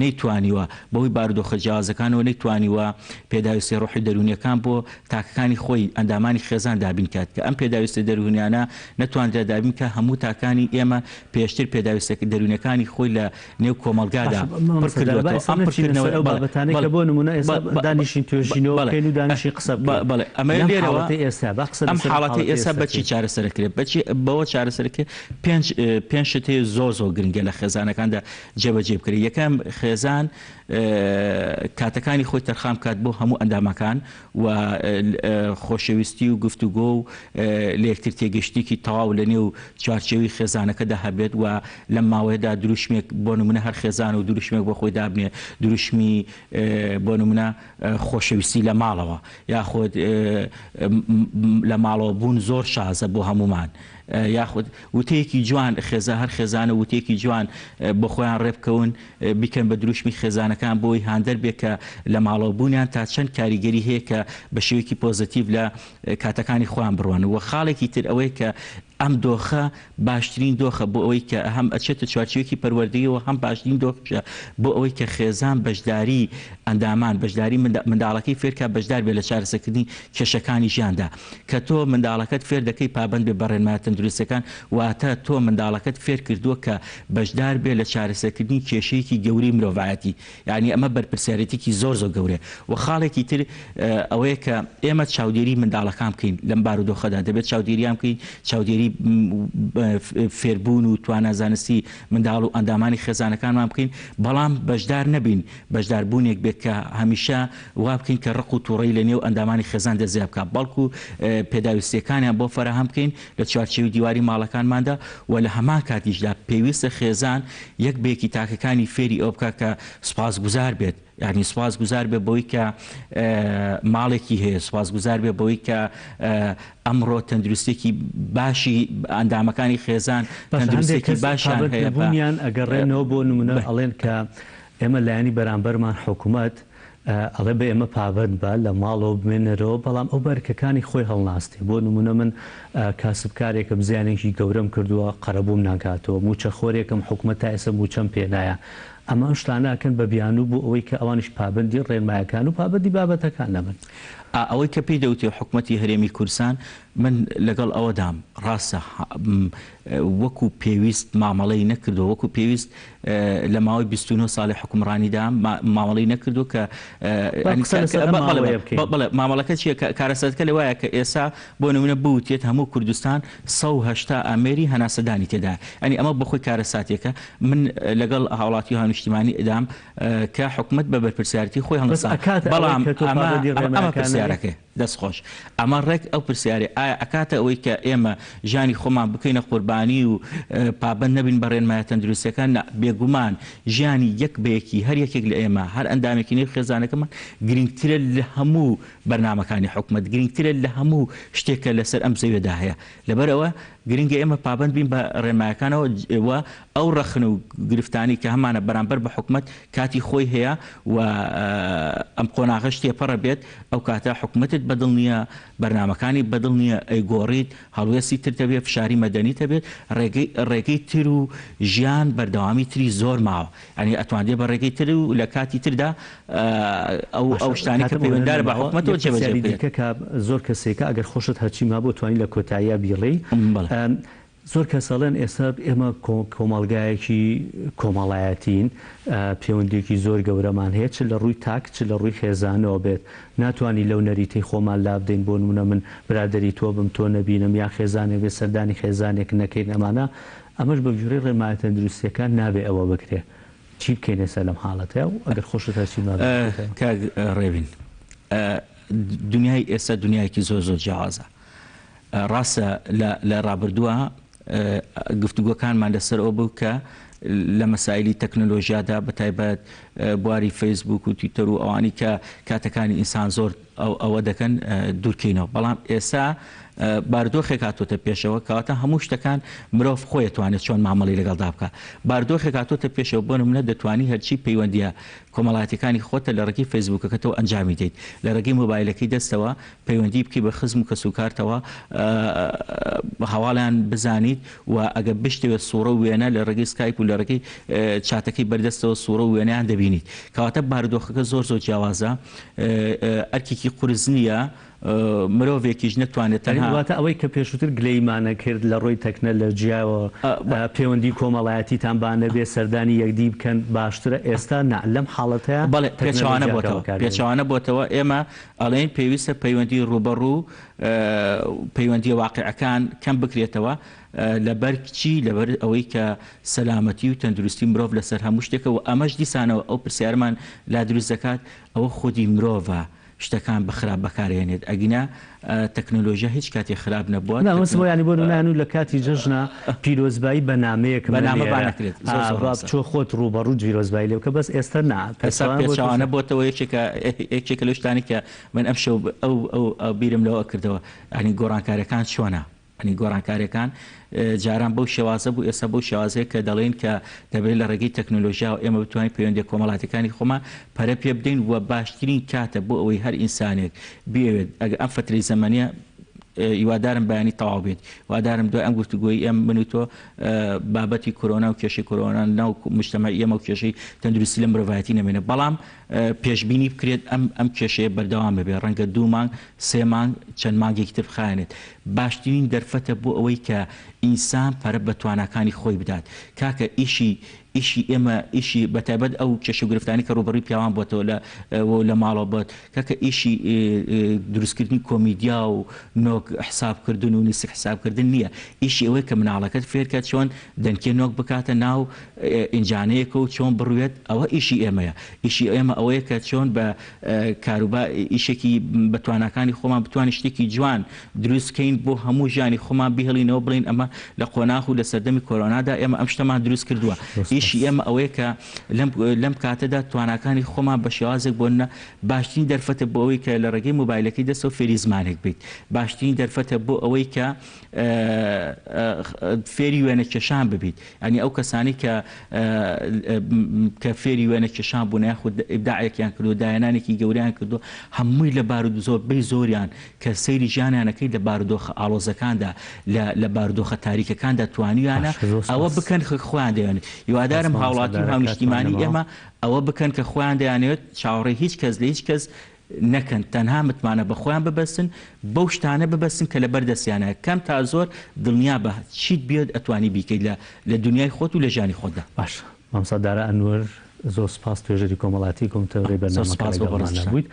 نەیتوانیوە بەوەی بارودۆخە جیاوازەکانەوە نەیتوانیوە پێداویستی ڕۆحی دەرونیەکان بۆ تاکەکانی خۆی ئەندامانی خێزان دابین کات کە ئەم پێداویستە دەرونیانە نەتوانرا دابین کە هەموو تاکانی ئێمە پێشتر پێداویستەکە دەرونیەکانی خۆی لە نێو کۆمەڵگادا بابەتانەی کە بۆ نمونە ئێستا دانیشین توێژینەوە بکەین و دانیشی قسە بڵێ ئەمە لێرەوە ئەم حاڵەتی ئێستا بەچی چارەسەرکرێت بەوە چارەسەرکرێت پێنج شت هەیە زۆر گرنگە لە خێزانەکاندا جێبەجێ بکرێت یەکەم خێزان کاتەکانی خۆی تەرخام کات بۆ هەموو ئەندامەکان و خۆشەویستی و گفتوگۆ و لە یەکتر تێگەشتێکی تەواو لە نێو چوارچێوی خێزانەکەدا هەبێت و لەم ماوەیەدا دروشمێک بۆ نمونە هەر خێزان و دروشمێک بۆ خۆی دابنێ دروشمی بۆ نمونە خۆشەویستی لە ماڵەوە یاخود لە ماڵەوە بوون زۆر شازە بۆ هەمومان یاخود وتەیەکی جوان هەر خێزانە وتەیەکی جوان بۆ خۆیان ڕێبکەون بیکەن بە دروشمی خێزانەکان بۆی هاندەر بێت کە لە ماڵەوە بوونیان تا چەند کاریگەری هەیە کە بە شێوەیەکی پۆزتیڤ لە کاتەکانی خۆیان بڕوان و خاڵێکی تر ئەوەی کە ئەم دۆخە باشترین دۆخە بۆ ئەوەی کە هەم ئەچێتە چوارچێوەیەکی پەروەردەیەوە هەم باشترین دۆخە بۆ ئەوەی کە خێزان بەشداری ئەندامان بەشداری منداڵەکەی فێرکە بەشدار بێت لە چارەسەرکردنی کێشەکانی ژیاندا کە تۆ منداڵەکەت فێر دەکەی پابند بێ بەڕێنمای تەندروستەکان واتە تۆ منداڵەکەت فێر کردووە کە بەشدار بێت لە چارەسەرکردنی کێشەیەکی گەوری مرۆڤایەتی یعنی ئەمە بەرپرسیارەتێکی زۆر گەورەیە و خاڵێکی تر ئەوەیە کە ئێمە چاودێری منداڵەکان بکەین لەم بارودۆخەدا دەبێت چاودێریان بکەین چاودێری فێربوون و توانەزانستی منداڵ و ئەندامانی خێزانەکانمان بکەین بەڵام بەشدار نەبین بەشداربوونێک بێت کە هەمیشە وا بکەین کە ڕق و تووڕەی لە نێو ئەندامانی خێزان دەزیاب بکات بەڵکو پێداویستیەکانیان بۆ فەرەهەم بکەین لە چوارچێوی دیواری ماڵەکانماندا و لە هەمان کاتیشدا پێویستە خێزان یەک بێکی تاکەکانی فێری ئەو بکات کە سوپاسگوزار بێت یعنی سوپاسگوزار بێ بۆی کە ماڵێکی هەیە سوپاسگوزار بێ بۆی کە ئەمڕۆ تەندروستێکی باشی ئەندامەکانی خێزان تەندروستێکی باشیان هەیە بوونیان ئەگەڕێنەوە بۆ نمونە ئەڵێن کە ئێمە لایەنی بەرامبەرمان حکوومەت ئەڵێ بە ئێمە پابند بە لە ماڵەوە بمێنەرەوە بەڵام ئەو بەرکەکانی خۆی هەڵناستی بۆ نمونە من کاسبکارێکم زیانێکی گەورەم کردووە قەرەبووم ناکاتەوە موچە خۆرێکم حکوومەت تا ئێستا موچەم پێنایە ئەمە شتانەکەن بە بیانوو بوو ئەوەی کە ئەوانش پابندی ڕێنمایەکان و پابندی بابەتەکان نەبن ئەوەی کە پێی دەوتێ حکوومەتی هەرێمی کوردستان من لەگەڵ ئەوەدام ڕاستە وەکو پێویست مامەڵەی نەکردو وەکو پێویست لە ماوەی 29 ساڵی حکومڕانیدا مامەڵەی نەکردو کە مامەڵەکە چیە کارەسەرەکە لە وایە کە ئێستا بۆ نمونە بوتێت هەموو کوردستان 180 ئامێری هەناسەدانی تێدا ئەنی ئەمە بەخۆی کارەساتێکە من لەگەڵ هاوڵاتی هەنیشتیمانی ئەدام کە حکوومەت بە بەرپرسیارەتی خۆی هەڵنەسا بەڵام ئەمە پرسیارەکە دەستخۆش ئەمە ڕێک ئەو پرسیارێ ئایا ئەکاتە ئەوەی کە ئێمە ژیانی خۆمان بکەینە قوربانی و پابند نەبین بە ڕێنمایە تەندروستیەکان بێگومان ژیانی یەک بەیەکی هەر یەکێک لە ئێمە هەر ئەندامێکی نێو خێزانەکەمان گرنگترە لە هەموو بەرنامەکانی حکوومەت گرنگترە لە هەموو شتێکە لەسەر ئەم زەویەدا هەیە لەبەرەوە گرنگە ئێمە پابند بین بە ڕێمایەکانەوە ئەو ڕەخن و گرفتانی کە هەمانە بەرامبەر بە حکومت کاتی خۆی هەیە و ئەم قۆناغش تێپەڕە بێت ئەو کاتە حکومتت بەدڵ نییە بەرنمەکانی بەدڵ نییە ئەیگۆڕیت هەڵوێستی تر دەبێت فشاری مەدەنی دەبێت ڕێگەی تر و ژیان بەردەوامی تری زۆر ماوە ئەنی ئەتوانێت بە ڕێگەی تر و لە کاتی تردا ئەو شتانی کە پەیوەنددارە بە حکومەتەوە جێبەجێ بکرێت. زۆر کەسێکە ئەگەر خۆشت هەرچی ما بۆ توانین لە کۆتاییە بیڵێ زۆر کەسەڵێن ئێستا ئێمە کۆمەڵگایەکی کۆمەڵایەتین پەیوەندیەکی زۆر گەورەمان هەیە چ لە ڕووی تاک چ لە ڕووی خێزانەوە بێت ناتوانانی لەو نەریتەی خۆمان لابدەین بۆ نمونە من برادری تۆ بم تۆ نەبینم یا خێزانێک بێ سەردانی خێزانێک نەکەین ئەمانە ئەمەش بە ژوورەی ڕێمایە تەندروستیەکان نابێ ئەوە بکرێ چی بکەین ئێستا لەم حاڵەتەیە و ئەگەر خۆشت هەرچی ڕێبین دنیای ئێستا دنیایەکی زۆر زۆر جیاوازە ڕاستە لە ڕابردووە گفتوگۆکانمان لەسەر ئەو بوو کە لە مەسایلی تەکنۆلۆژیادا بەتایبەت بواری فەیسبوک و تویتەر و ئەوانی کە کاتەکانی ئینسان زۆر ئەوە دەکەن دوورکەینەوە بەڵام ئێستا باردۆخێک هاتوۆتە پێشەوە کەواتە هەموو شتەکان مرۆڤ خۆی دەتوانێت چۆن مامەڵی لەگەڵدا بکە باردۆخێک هاتوۆتە پێشەوە بۆ نمونە دەتوانی هەرچی پەیوەندیە کۆمەڵایەتەکانی خۆتە لە ڕێگەی فەیسبوکەکەتەوە ئەنجامی دەیت لە ڕێگەی مۆبایلەکەی دەستەوە پەیوەندی بکەی بە خزم و کەسوکارتەوە هەواڵیان بزانیت و ئەگە بشتێوێت سوورە وێنە لە ڕێگەی سکایپ و لە ڕێگەی چاتەکەی بەردەستەوە سوورە وێنەیان دەبینیت کەواتە باردۆخەکە زۆر زۆر جیاوازە ئەرکێکی قورس نییە مرۆڤێکیش نتوانێت تەنهاواتە ئەوەی کە پێشووتر گلەیمانە کرد لە ڕۆی تەکنەلۆژیاوە پەیوەندی کۆمەڵایەتیتان بانە بێ سەردانی یەکدی بکەن باشترە ئێستا لەم حاڵەتەیە بەڵێ پێچوانە بۆتەوە ئێمە ئەڵێن پێویستە پەیوەندی ڕوبەڕوو پەیوەندی واقعەکان کەم بکرێتەوە لەبەر چی لەبەر ئەوەی کە سەلامەتی و تەندروستی مرۆڤ لەسەر هەموو شتێکە و ئەمەش دیسانەوە ئەو پرسیارمان لا دروست دەکات ئەوە خودی مرۆڤە شتەکان بەخراپ بەکارێنێت ئەگینا تەکنۆلۆژیا هیچ کاتێک خراپ نەبووە ینی بۆ نان و لە کاتی جژنە پیرۆزبایی بەنامەیەک بەنامەبانەکرێت چۆ خۆت ڕوبەڕوو جیرۆزبایی لێو کە بەس ئێستا پێچوانە بۆتەوە یەکێکە لە شتانی کە من ئەم شەو ئەو بیرم لەوە کردەوە ئەنی گۆڕانکاریەکان چۆنە ئەنی گۆڕانکاریەکان جاران بەو شێوازە بوو ئێستا بەو شێوازەیە کە دەڵێن کە دەبێت لە ڕێگەی تەکنۆلۆژیا و ئێمە بتوانین پەیوەندی کۆمەڵاتەکانی خۆمان پەرە پێ بدەین و باشترین کاتە بۆ ئەوەی هەر ئینسانێک بێوێت ئەگە ئەم فترەی زەمانیە هیوادارم بەیانی تەواو بێت وادارم دوای ئەم گفتوگۆیی ئێمە من و تۆ بابەتی کۆرۆنا و کێشەی کۆرۆنا ناو مجتەمەعی ئێمە و کێشەی تەندروستی لە مرۆڤایەتی نەمێنێ بەڵام پێشبینی بکرێت ئەم کێشەیە بەردەوام ببێت ڕەنگە 2 مانگ 3 مانگ چەند مانگێکی تر بخایێنێت باشترین دەرفەتە بۆ ئەوەی کە ئینسان پەرە بە تواناکانی خۆی بدات کاکە ئیشی ئێمە ئیشی بەتایبەت ئەو کێشە و گرفتانی کە ڕوبەڕووی پیاوان بۆتەوە لە ماڵەوە بێت کاکە ئیشی دروستکردنی کۆمیدیا و نۆک حسابکردن و نسک حسابکردن نییە ئیشی ئەوەی کە مناڵەکەت فێرکات چۆن دەنکێ نۆک بکاتە ناو ئینجانەیەکە و چۆن بڕوێت ئەوە ئیشی ئێمەیە ئیشی ئێمە ئەوەیە کە چۆن بە کاروبا ئیشێکی بەتوانەکانی خۆمان بتوانین شتێکی جوان دروستکەین بۆ هەموو ژیانی خۆمان بهێڵینەوە بڵین ئەمە لە قۆناغ و لە سەردەمی کۆرۆنادا ئێمە ئەم شتەمان دروست کردووە ئیشی ئێمە ئەوەیە کە لەم کاتەدا تواناکانی خۆمان بە شێوازێک بۆنە باشترین دەرفەتە بۆ ئەوەی کە لە ڕێگەی مۆبایلەکەی دەستەوە فێری زمانێک بێت باشترین دەرفەتە بۆ ئەوەی کە فێری وێنە کێشان ببیت ئەنی ئەو کەسانی کە فێری وێنە کێشان بوون یاخود ئیبداعێکیان کردو داهێنانێکی گەوریان کردو هەمووی لە بارود زۆربەی زۆریان کە سەیری ژیانیانەکەی لە بارودۆخە ئاڵۆزەکاندا لە بارودۆخە تاریکەکاندا توانیانە ئەوە بکەن خۆیان دەیانێت هیوادارم هاوڵاتی و هاونیشتیمانی ئێمە ئەوە بکەن کە خۆیان دەیانێت چاوەڕێی هیچ کەس لە هیچ کەس نەکەن تەنها متمانە بە خۆیان ببەستن بەو شتانە ببەستن کە لە بەردەستیانە کەم تا زۆر دڵنیا بە چیت بێت ئەتوانی بیکەیت لە دنیای خۆت و لە ژیانی خۆتدا باش مامسادارە ئەنوەر زۆر سپاس توێژەری کۆمەڵاتی کۆمتەوەی بەرنامەکەمان بوویت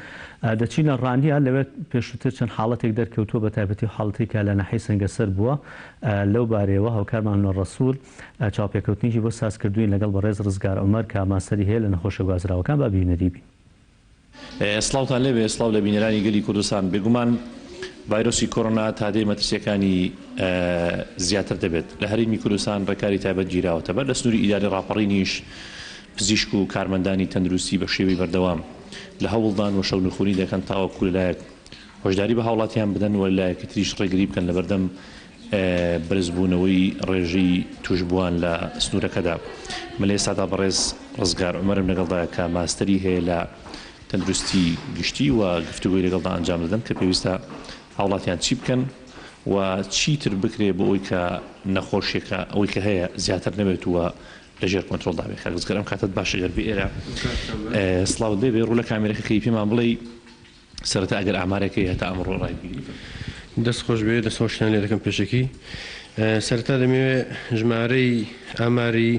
دەچینە ڕاندیە لەوێت پێشووتر چەند حاڵەتێک دەرکەوتووە بە تایبەتی حاڵەتێکە لە ناحەی سەنگەسەر بووە لەو بارەوە هاوکارمان ڕەسوول چاوپێکەوتنیی بۆ سازکردوین لەگەڵ بەڕێز ڕزگار عومەر کە ماسەری هەیە لە نەخۆشە گوازراوەکان با بینەریبین. سڵاوتان لێبێ سڵاو لە بینەرانی گەلی کوردستان بێگومان ڤایرۆسی کۆڕۆنا تادەی مەترسیەکانی زیاتر دەبێت لە هەرێمی کوردستان ڕێکاری تایبەت گیراوەتە بەر لە سنووری ئیداری ڕاپەڕینیش پزیشک و کارمەندانی تەندروستی بە شێوەی بەردەوام لە هەوڵدان و شەونخوری دەکەن تاوەکو لەلایەک هۆشداری بە هاوڵاتیان بدەن و لایەکی تریش ڕێگری بکەن لە بەردەم برزبوونەوەی ڕێژەی توشبووان لە سنوورەکەدا مەلێ سادا بەڕێز ڕزگار عومەرم لەگەڵدایە کە ماستەری هەیە لە تەندروستی گشتی و گفتوگوی لەگەڵدا ئەنجام دەدەن کە پێویستە هاوڵاتیان چی بکەن و چیتر بکرێ بۆ ئەوی کە نەخۆشیێکە ئەوەی کە هەیە زیاتر نەبێت وە لەژێر کۆنتترۆلدا بێت خەگزگەرم کاتت باشە گەربی ئێرە سلااو دەبێ ڕوو لە کامێرەکەی پێمان بڵێ سەرەتا ئەگەر ئامارێکی هەتا ئەمڕۆ ڕایبیری دەست خۆش بێ دەستخۆشیان لێ دەکەم پێشەکی سەرەتا دەمەوێت ژمارەی ئاماری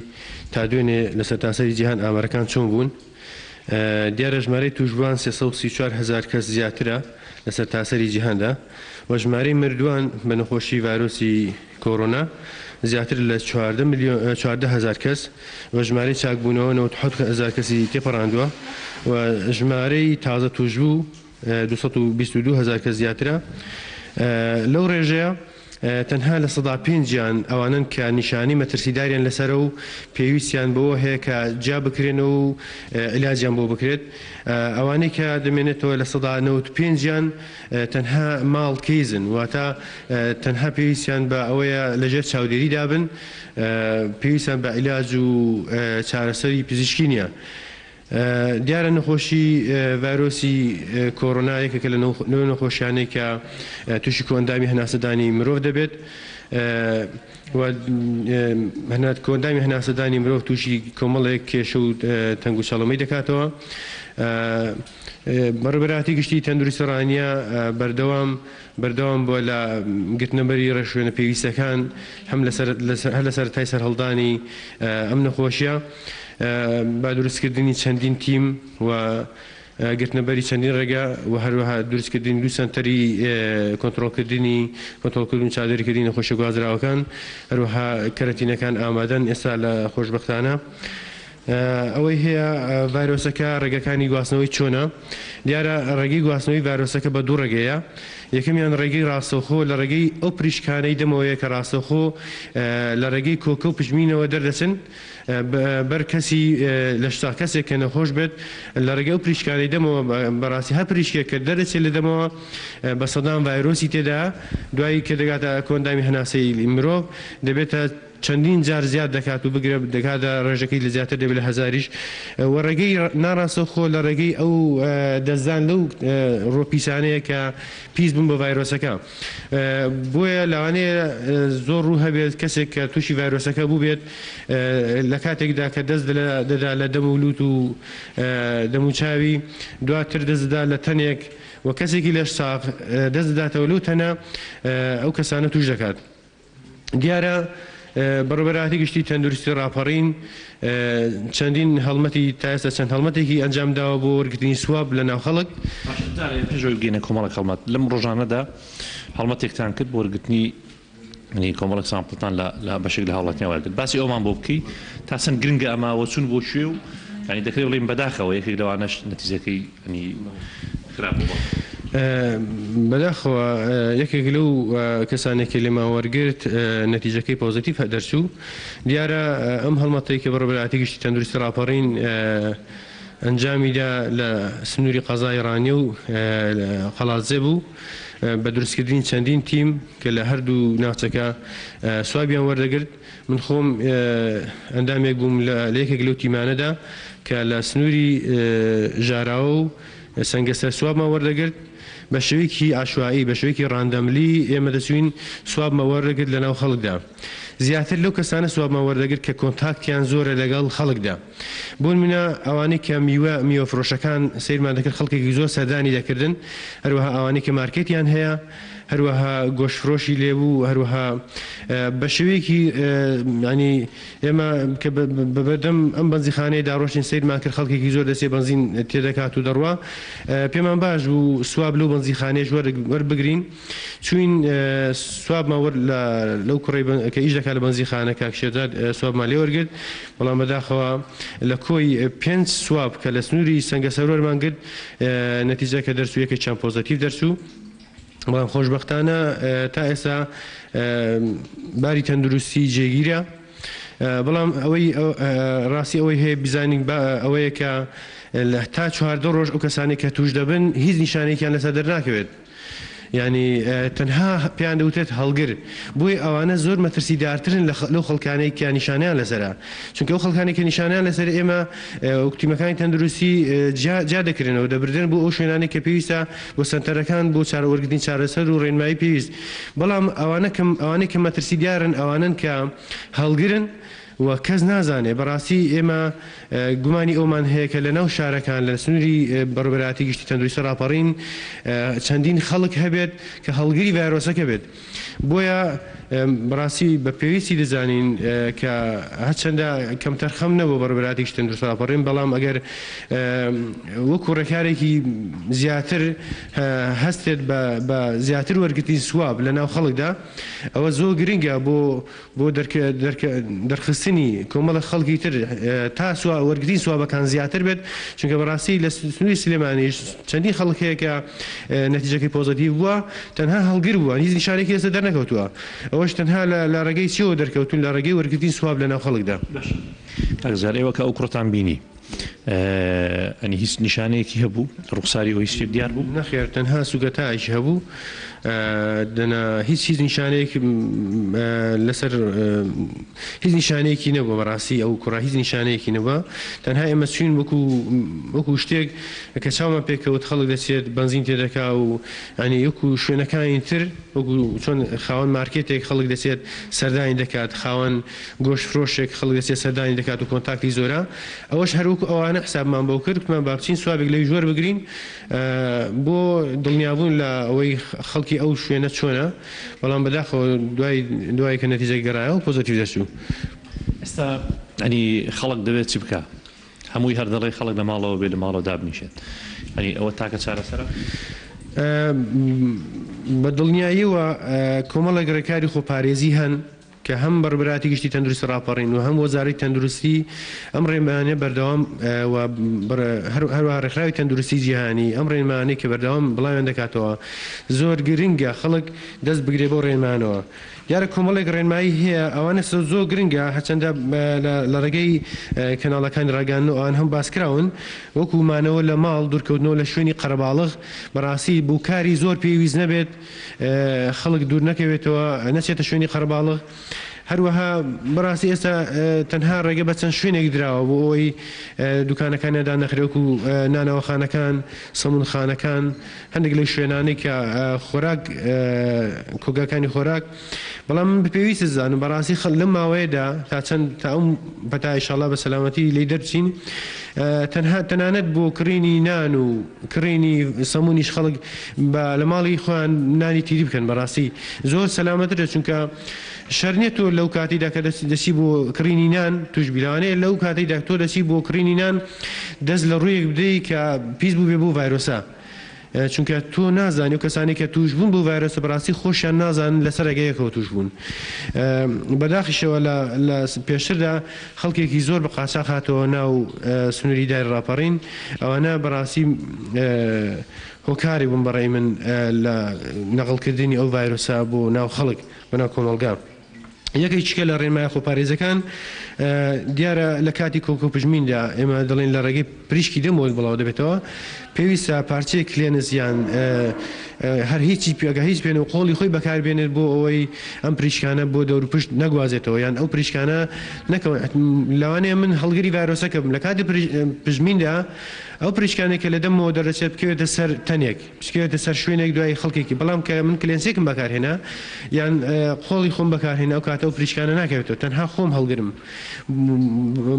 تا دوێنێ لە سەرتاسەری جیهان ئامارەکان چۆن بوون دیارە ژمارەی توشبووان 334,000 کەس زیاترە لە سەرتاسەری جیهاندا و ژمارەی مردووان بە نەخۆشی ڤایرۆسی کۆڕۆنا زیاتر لە 14,000 کەس و ژمارەی چاکبوونەوە 97,000 کەسی تێپەڕاندووە و ژمارەی تازە توشبوو 222,000 کەس زیاترە لەو ڕێژەیە تەنها لە 5 ئەوانن کە نیشانی مەترسیداریان لەسەر و پێویستیان بەوە هەیە کە جا بکرێنەوە و علاجیان بۆ بکرێت ئەوانەی کە دەمێنێتەوە لە 95 تەنها ماڵ کەیزن واتە تەنها پێویستیان بە ئەوەیە لەژێر چاودێری دابن پێویستیان بە عیلاج و چارەسەری پزیشکی نیە دیارە نەخۆشی ڤایرۆسی کۆڕۆنا یەکێکە لە نەخۆشیانەی کە تووشی کۆندامی هەناسەدانی مرۆڤ دەبێت کۆندامی هەناسەدانی مرۆڤ تووشی کۆمەڵێک کێشە و تەنگ و چاڵەمەی دەکاتەوە بەڕێبەراتی گشتی تەندروستی ڕانیە بەردەوام بۆ لە گرتنەبەری ڕێشوێنە پێویستەکان هەم لە سەرەتای سەرهەڵدانی ئەم نەخۆشیە با دروستکردنی چەندین تیم و گرتنەبەری چەندین ڕێگە و هەروەها دروستکردنی دوو سەنتەری کۆنتڕۆڵکردن چادەریکردنی نەخۆشیە گوازراوەکان هەروەها کەرەتینەکان ئامادەن ئێستا لە خۆشبەختانە ئەوەی هەیە ڤایرۆسەکە ڕێگەکانی گواستنەوەی چۆنە دیارە ڕێگەی گواستنەوەی ڤایرۆسەکە بە دوو ڕێگەیە یەکەمیان ڕێگەی ڕاستەوخۆ لە ڕێگەی ئەو پریشکانەی دەمەوەیە کە ڕاستەوخۆ لە ڕێگەی کۆکە و پشمینەوە دەردەچن بەر کەسی لە شتا کەسێک کە نەخۆش بێت لە ڕێگە ئەو پریشکانەی دەمەوە بەڕاستی هە پریشکێک کە دەردەچێت لە دەمەوە بە سەدان ڤایرۆسی تێدا دوایی کە دەگاتە کۆندامی هەناسەی مرۆڤ دەبێتە چەندین جار زیاد دەکات و بگرێ دەکاتە ڕێژەکەی لە زیاتر دەبێت لە هەزاریش و ڕێگەی ناڕاستەوخۆ لە ڕێگەی ئەو دەستدان لەو ڕۆپیسانەیە کە پیس بوون بە ڤایرۆسەکە بۆیە لەوانەیە زۆر ڕوو هەبێت کەسێک کە تووشی ڤایرۆسەکە بوو بێت لە کاتێکدا کە دەست دەدا لە دەم و لووت و دەموچاوی دواتر دەستدا لە تەنێک و کەسێکی لەش ساق دەست دەداتەوە لەو تەنە ئەو کەسانە توش دەکات دیارە بەڕێبەراتی گشتی تەندروستی ڕاپەڕین چەندین هەڵمەتی تا ئێستا چەند هەڵمەتێکی ئەنجامداوە بۆ وەرگرتنی سواب لە ناو خەڵک پێشەوەی بگەینە کۆمەڵێک هەڵمەت لەم ڕۆژانەدا هەڵمەتێکتان کرد بۆ وەرگرتنی کۆمەڵێک سامپڵتان لە بەشێک لە هاوڵاتیان وەرگرت باسی ئەومان بۆ بکەی تا چەند گرنگە ئەماوە چوون بۆ شوێ و ینی دەکرێت بڵێن بەداخەوە یەکێک لەوانەش نەتیجەکەی خراپ بووە بەداخەوە یەکێک لەو کەسانێکی لێما وەرگرت نەتیجەکەی پۆزیتیڤ دەرچوو دیارە ئەم هەڵمەتەی کە بەڕێبەراتی گشتی تەندروستی ڕاپەڕین ئەنجامیدا لە سنووری قەزای ڕانیە و قەڵاتزێ بوو بە دروستکردنی چەندین تیم کە لە هەردوو ناوچەکە سوابیان وەردەگرت من خۆم ئەندامێک بووم لە یەکێک لەو تیمانەدا کە لە سنووری ژاراوە و سەنگەسەر سوابمان وەردەگرت بە شێوەیەکی ئاشوایی بە شێوەیەکی ڕاندەملی ئێمە دەچوین سوابمان وەردەگرت لە ناو خەڵکدا زیاتر لەو کەسانە سوابمان وەردەگرت کە کۆنتاکتیان زۆرە لەگەڵ خەڵکدا بۆن منە ئەوانەی کە میوەفرۆشەکان سیرمان دەکرد خەڵکێکی زۆر سەردانی دەکردن هەروەها ئەوانەی کە مارکێتیان هەیە هەروەها گۆشتفرۆشی لێبوو هەروەها بە شێوەیەکی ینی ئێمە کە بەبەردەم ئەم بەنزیخانەی داڕۆشتین سیرمان کرد خەڵکێکی زۆر دەسێ بەنزین تێدەکات و دەڕوا پێمان باش بوو سواب لەو بەنزیخانەیەش وەربگرین چوین سوابمان لەو کوڕی کە ئیش دەکات لە بەنزیخانە کاکشێداد سوابمان لێ وەرگرت بەڵام بەداخەوە لە کۆی 5 سواب کە لە سنووری سەنگەسەرۆرمان کرد نەتیجەکە دەرچوو یەکێکیان پۆزیتیڤ دەرچوو بەڵام خۆشبەختانە تا ئێستا باری تەندروستی جێگیرە بەڵام ئەوەی ڕاستی ئەوەی هەیە بزانین ئەوەیە کە تا 14 ڕۆژ ئەو کەسانی کە توش دەبن هیچ نیشانێکیان لەسەر دەرناکەوێت ینی تەنها پێیان دەوتێت هەڵگر بۆی ئەوانە زۆر مەترسیدارترن لەو خەڵکانەی کە نیشانیان لەسەرە چونکە ئەو خەڵکانی کە نیشانیان لەسەر ئێمە وەکتیمەکانی تەندروستی جا دەکرێنەوە دەبردن بۆ ئەو شوێنانی کە پێویستە بۆ سەنتەرەکان بۆ چارەوەرگرتنی چارەسەر و ڕێنمایی پێویست بەڵام ئەوانەی کە مەترسیدارن ئەوانن کە هەڵگرن و کەس نازانێ بەڕاستی ئێمە گومانی ئەومان هەیە کە لە ناو شارەکان لە سنووری بەڕێوەبەراتی گشتی تەندروستی ڕاپەڕین چەندین خەڵک هەبێت کە هەڵگری ڤایرۆسەکە بێت بۆیە بەڕاستی بە پێویستی دەزانین کە هەرچەندە کەم تەرخەم نەبوو بەڕێوەبەراتی گشتی تەندروستی ڕاپەڕین بەڵام ئەگەر وەکو ڕێکارێکی زیاتر هەستێت بە زیاتر وەرگرتنی سواب لە ناو خەڵکدا ئەوە زۆر گرنگە بۆ دەرخستنی کۆمەڵە خەڵکی تر تا وەرگرتنی سوابەکان زیاتر بێت چونکە بەڕاستی لە سنووری سلێمانیش چەندین خەڵک هەیە کە نەتیجەکەی پۆزیتیڤ بووە تەنها هەڵگر بووە هیچ نیشانێکی ئێستا دەرنەکەوتووە ئەوەش تەنها لە ڕێگەی چیەوە دەرکەوتون لە ڕێگەی وەرگرتنی سواب لە ناو خەڵکدا ئەگزار ئێوە کە ئەو کوڕتان بینی ئەنی هیچ نیشانەیەکی هەبوو ڕوخساری ئەوی شتێک دیار بوو نەخێر تەنها سوگەتایش هەبوو دەنا هیچ نیشانەیەکی لەسەر هیچ نیشانەیەکی نەبووە بەڕاستی ئەو کوڕا هیچ نیشانەیەکی نەبووە تەنها ئێمە چوین وەکو شتێک کە چاومە پێکەوت خەڵک دەچێت بنزین تێدەکا و ینی وەکو شوێنەکانی تر وەکو چۆن خاوەن مارکێتێک خەڵک دەچێت سەردانی دەکات خاوەن گۆشت فرۆشێک خەڵک دەچێت سەردانی دەکات و کۆنتاکتی زۆرە ئەوەش هەروکو ئەوانە حسابمان بۆ کرد وتمان با بچین سوابێک لەوی ژۆر بگرین بۆ دڵنیابوون لە ئەوەی خەڵکی ئەو شوێنە چۆنە بەڵام بەداخەوە دوای کە نەتیجەی گەڕایەوە پۆزیتیڤ دەچوو ئێستا ئەنی خەڵک دەبێت چی بکە هەمووی هەردەڵی خەڵک لە ماڵەوە بێت لە ماڵەوە دابنیشێت ئەنی ئەوە تاکە چارەسەرە بە دڵنیاییەوە کۆمەڵە گەڕێکاری خۆپارێزی هەن کە هەم بەڕێوەبەراتی گشتی تەندروستی ڕاپەڕین و هەم وەزارەی تەندروستی ئەم ڕێنمایانە بەردەوام هەروەها ڕێکخراوی تەندروستی جیهانی ئەم ڕێنمایانەی کە بەردەوام بڵاویان دەکاتەوە زۆر گرنگە خەڵک دەست بگرێ بۆ ڕێنمایانەوە دیارە کۆمەڵێک ڕێنمایی هەیە ئەوانە زۆر گرنگە هەرچەندە لە ڕێگەی کەناڵەکانی ڕاگەاندنەوە ئەوان هەم باسکراون وەکو مانەوە لە ماڵ دوورکەوتنەوە لە شوێنی قەرەباڵغ بەڕاستی بووکاری زۆر پێویست نەبێت خەڵک دوور نەکەوێتەوە نەچێتە شوێنی قەرەباڵغ هەروەها بەڕاستی ئێستا تەنها ڕێگە بە چەند شوێنێک دراوە بۆ ئەوەی دوکانەکانیدا نەخرێوەک و نانەوەخانەکان سەمونخانەکان هەندێک لە شوێنانەی کە خۆراک کۆگاکانی خۆراک بەڵام من پێویستە زانم بەڕاستی لەم ماوەیەدا تا چەند تا ئەم بەتا ئینشاڵڵا بە سەلامەتی لێی دەرچین تەنانەت بۆ کڕینی نان و کڕینی سەمونیش خەڵک لە ماڵی خۆیان نانی تیری بکەن بەڕاستی زۆر سەلامەترە چونکە شەرنێتۆ لەو کاتیدا کە دەسی بۆ کڕینی نان توش بیلوانەیە لەو کاتیدا تۆ دەسی بۆ کڕینی نان دەست لە ڕوویەک بدەی کە پیس بوو بێ بۆ ڤایرۆسە چونکە تۆ نازانی و کەسانی کە توش بوون بۆ ڤایرۆسە بەڕاستی خۆشیان نازان لەسەر ڕێگەیەکەوە توش بوون بەداخیشەوە لە پێشتردا خەڵکێکی زۆر بە قاچاق هاتەوە ناو سنووری دای ڕاپەڕین ئەوانە بەڕاستی هۆکاری بوون بەڕێی من لە نەقڵکردنی ئەو ڤایرۆسە بۆ ناو خەڵک بە ناو کۆمەڵگا یەکێکیکە لە ڕێنمای خۆپارێزەکان دیارە لە کاتی کۆکۆپژمیندا ئێمە دەڵێن لە ڕێگەی پریشکی دەمەوەی بڵاو دەبێتەوە پێویستە پارچەیەک کلێنزیان هەر هیچی پێگە هیچ پێێن و قۆڵی خۆی بەکاربێنێت بۆ ئەوەی ئەم پریشکانە بۆ دەور پشت نەگوازێتەوە یان ئەو پریشکانە نەکەون لەوانەیە من هەڵگری ڤایرۆسەکەم لە کاتی پژمیندا ئەو پریشکانێکە لە دەمەوە دەڕێت بکەوێتە سەر تەنێک بکەوێتە سەر شوێنێک دوای خەڵکێکی بەڵام کە من کلێنسێکم بەکارهێنا یان قۆڵی خۆم بەکارهێنا ئەو کاتە و پریشکانە ناکەوێتەوە تەنها خۆم هەڵگرم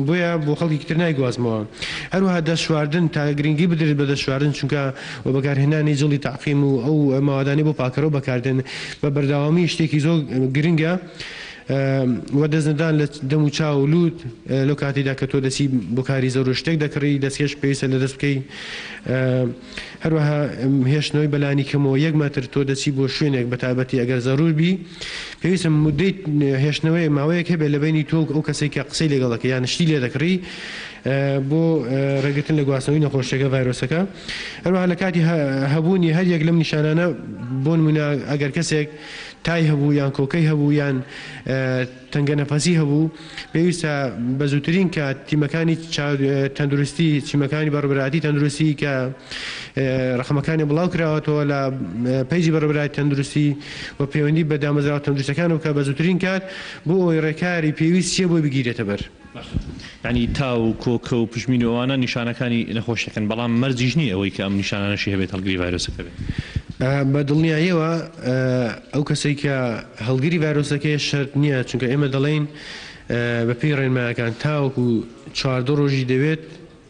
بۆیە بۆ خەڵکی تر نایگوازمەوە هەروەها دەشواردن تا گرنگی بدرێت بە دەشواردن چونکە و بەکارهێنانی جڵی تاقیم و ئەو ماوادانی بۆ پاکەرەوە بەکاردن بە بەرداوامی شتێکی زۆر گرنگە وە دەستنەدان لە دەم و چاو و لووت لەو کاتیدا کە تۆ دەچی بۆ کاری زەور شتێک دەکڕی دەستکێش پێویستە لە دەست بکەی هەروەها هێشتنەوەی بەلانی کەمەوە 1 مەتر تۆ دەچی بۆ شوێنێک بە تایبەتی ئەگەر زەرور بی پێویستە مودەی هێشتنەوەی ماوەیەک هەبێت لە بینی تۆ ئەو کەسێک کە قسەی لەگەڵەکە یان شتی لێ دەکڕی بۆ ڕێگرتن لە گواستنەوەی نەخۆشیەکە ڤایرۆسەکە هەروەها لە کاتی هەبوونی هەر یەک لەم نیشانانە بۆ نمونە ئەگەر کەسێک تای هەبوو یان کۆکەی هەبوو یان تەنگەنەپەسی هەبوو پێویستە بە زووترین کە تیمەکانی تەندروستی تیمەکانی بەڕێوەبەرایەتی تەندروستی کە ڕقمەکانی بڵاو کراوەتەوە لە پەیجی بەڕێوەبەرایەتی تەندروستی و پەیوەندی بە دامەزراوە تەندروستەکان بکە بە زووترین کات بۆ ئەوەی ڕێکاری پێویست چیە بۆی بگیرێتە بەر. ینی تا و کۆکە و پشمین ئەوانە نیشانەکانی نەخۆشیەکەن بەڵام مەرجیش نییە ئەوەی کە ئەم نیشانانەشی هەبێت هەڵگری ڤایرۆسەکە بێت. بە دڵنیاییەوە ئەو کەسێک کە هەڵگری ڤایرۆسەکەی شەرت نییە چونکە ئێمە دەڵێن بە پێی ڕێنمایەکان تاوەکو 14 ڕۆژی دەوێت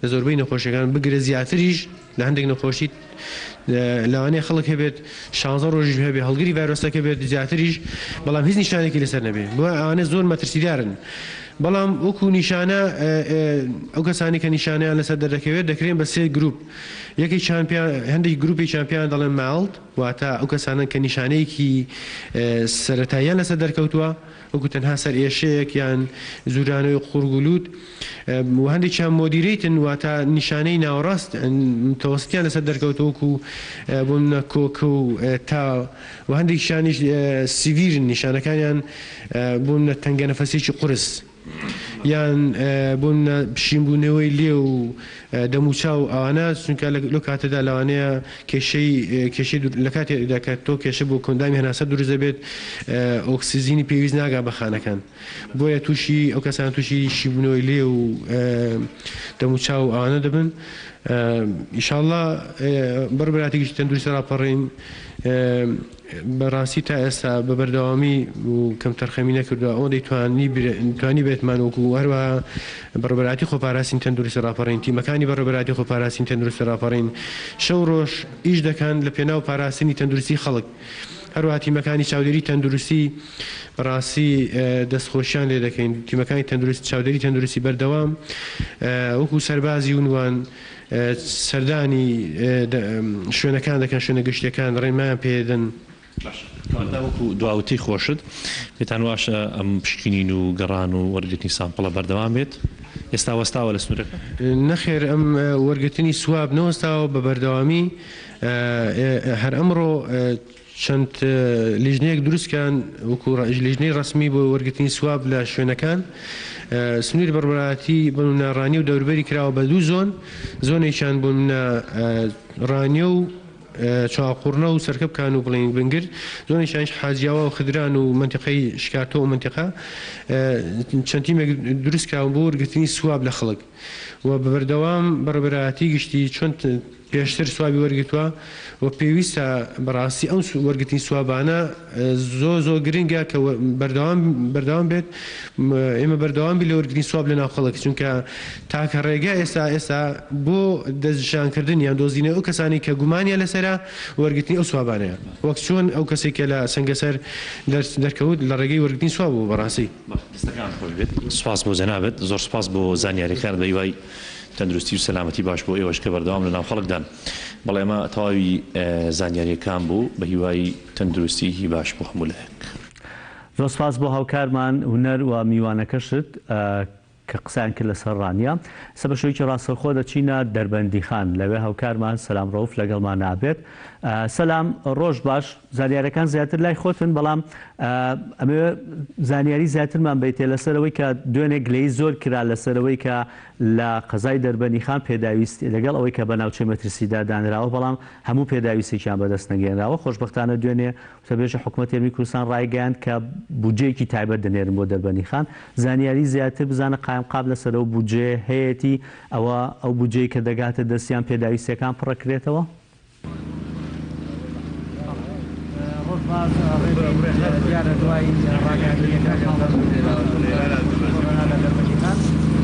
لە زۆربەی نەخۆشیەکان بگرە زیاتریش لە هەندێک نەخۆشی لەوانەیە خەڵک هەبێت 16 ڕۆژی هەبێ هەڵگری ڤایرۆسەکە بێت زیاتریش بەڵام هیچ نیشانێکی لەسەر نەبێ بۆ ئەوانە زۆر مەترسیدارن. بەڵام وەکو نیشانە ئەو کەسانی کە نیشانیان لەسەر دەردەکەوێت دەکرێن بە 3 گروپ. یەکی هەندێک گروپی چمپیان دەڵێن ماڵت واتە ئەو کەسانن کە نیشانەیەکی سەرەتاییان لەسەر دەرکەوتووە وەکو تەنها سەر ئێشەیەک یان زورانەوەی قوڕگولوت و هەندێکیان مۆدیریتن واتە نیشانەی ناوەڕاست تەوەستیان لەسەر دەرکەوتوەکو بوون کۆکە و تا و هەندێکیشانیش سیڤیرن نیشانەکانیان بوون تەنگەنەفەسێکی قورس یان بوون پشیمبوونەوەی لێ و دەموچاو ئەوانە چونکە لە کاتەدا لەوانەیە کێشەی لە کاتێکدا کە تۆ کێشە بۆ کۆندامی هەناسە دروست دەبێت ئۆکسیزینی پێویست ناگا بە خانەکان بۆیە تووشی ئەو کەسان تووشی شیبوونەوەی لێ و دەموچاو ئەوانە دەبن. ئیشاڵڵا بەڕێوەبەرایەتێکی تەندروستی ڕاپەڕین بەڕاستی تا ئێستا بە بەردەوامی و کەم تەرخەمی نەکردووە ئەوە دەیتوانی بێتمان وەکو هەروە بەڕێوەبەرایەتی خۆپاراستنی تەندروستی ڕاپەڕین تیمەکانی بەڕێوەبەرایەتی خۆپاراستنی تەندروستی ڕاپەڕین شەو ڕۆژ ئیش دەکەن لە پێناو پاراستنی تەندروستی خەڵک هەروە تیمەکانی چاودێری تەندروستی بەڕاستی دەستخۆشیان لێ دەکەین تیمەکانی تەندروستی چاودێری تەندروستی بەردەوام وەکو سەربازی ونوان سەردانی شوێنەکان دەکەن شوێنە گشتەکان ڕێنمایان پێدەن. وەکو دواوتی خۆشت پێتان واشە ئەم پشکنین و گەڕان و وەرگرتنی سامپڵە بەردەوام بێت ئێستا وەستاوە لە سنوورەکە؟ نەخێر ئەم وەرگرتنی سواب نەوەستاوە بە بەردەوامی هەر ئەمڕۆ چەند لیژنەیەک دروستکان وەکو لیژنەی ڕسمی بۆ وەرگرتنی سواب لە شوێنەکان سنووری بەڕێوەبەرایەتی بۆ ڕانی و دەوروبەری کراوە بە 2 زۆنێکیان بۆ ڕانیە و چاقوڕنە و سەرکە بکان و بڵین بنگر زۆنێکیانش حاجیاوە و خدران و منتیقەی شکاتۆ و منتیقا چەند تیمێک دروست کراون بۆ وەرگرتنی سواب لە خەڵک و بە بەردەوام بەڕێوەبەرایەتی گشتی چۆن پێشتر سوابی وەرگتووە و پێویستە بەڕاستی ئەو وەرگرتنی سوابانە زۆ گرنگە کە بەردەوام بێت ئێمە بەردەوامی لە وەرگرتنی سواب لە ناو خەڵک چونکە تاکە ڕێگە ئێستا بۆ دەستژانکردن یان دۆزینە ئەو کەسانی کە گومانیان لەسەرە وەرگرتنی ئەو سوابانەیە وەک چۆن ئەو کەسێکە لە سەنگەسەر دەرکەوت لە ڕێگەی وەرگرتنی سواب بوو بەڕاستی. سپاس بۆ جەنابەت زۆر سپاس بۆ زانیاریەکان بە هیوای تەندروستی و سەلامەتی باش بۆ ئێوەش کە بەردەوام لە ناو خەڵکدان بەڵێ ئێمە تەواوی زانیاریەکان بوو بە هیوای تەندروستی هی باش بۆ هەموو لایەک. زۆر سپاس بۆ هاوکارمان هونەر و میوانەکەشت کە قسان کرد لەسەر ڕانیە سە بە شوەیەکی ڕاستەوخۆ دەچینە دەربەندیخان لەوێ هاوکارمان سەلام ڕەوف لەگەڵمان نابێت. سەلام ڕۆژ باش زانیاریەکان زیاتر لای خۆتن بەڵام ئەمە زانیاری زیاترمان بیتێ لەسەرەوەی کە دوێنێ گلەی زۆر کرا لەسەرەوەی کە لە قەزای دەربەندیخان پێداویستی لەگەڵ ئەوەی کە بە ناوچەی مەترسیدا دانراوە بەڵام هەموو پێداویستێکیان بەدەست نەگەێنراوە خۆشبەختانە دوێنێ وتەبێژە حکوومەتی هەرێمی کوردستان ڕایگەیاند کە بودجەیەکی تایبەت دەنێرن بۆ دەربەندیخان زانیاری زیاتر بزانە قایمقاب لەسەرەوە بودجێ هەیەتی ئەو بودجەی کە دەگاتە دەستیان پێداویستەکان پڕەکرێتەوە. دیارە دوای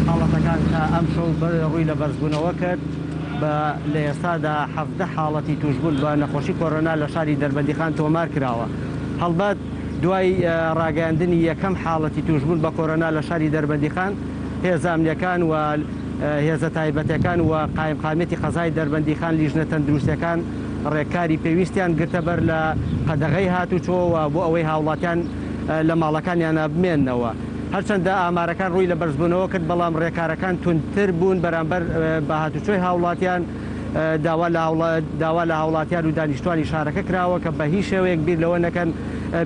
حاڵەتەکان کە ئەم شەو ڕووی لە بەرزبوونەوە کرد بە لە ئێستادا 17 حاڵەتی توشبوون بە نەخۆشی کۆرۆنا لە شاری دەربەندیخان تۆمار کراوە. هەڵبەت دوای ڕاگەاندنی یەکەم حاڵەتی توشبوون بە کۆرۆنا لە شاری دەربەندیخان هێزە ئەمنیەکان و هێزە تایبەتەکان و قایمقامەتی قەزای دەربەندیخان لیژنە تەندروستیەکان ڕێکاری پێویستیان گرتە بەر لە قەدەغەی هاتوچۆوە بۆ ئەوەی هاوڵاتیان لە ماڵەکانیانە بمێننەوە. هەرچەندە ئامارەکان ڕووی لە بەرزبوونەوە کرد بەڵام ڕێکارەکان تونتر بوون بەرامبەر بە هاتوچۆی هاوڵاتیان داوا لە هاوڵاتیان و دانیشتوانی شارەکە کراوە کە بە هیچ شێوەیەک بیر لەوە نەکەن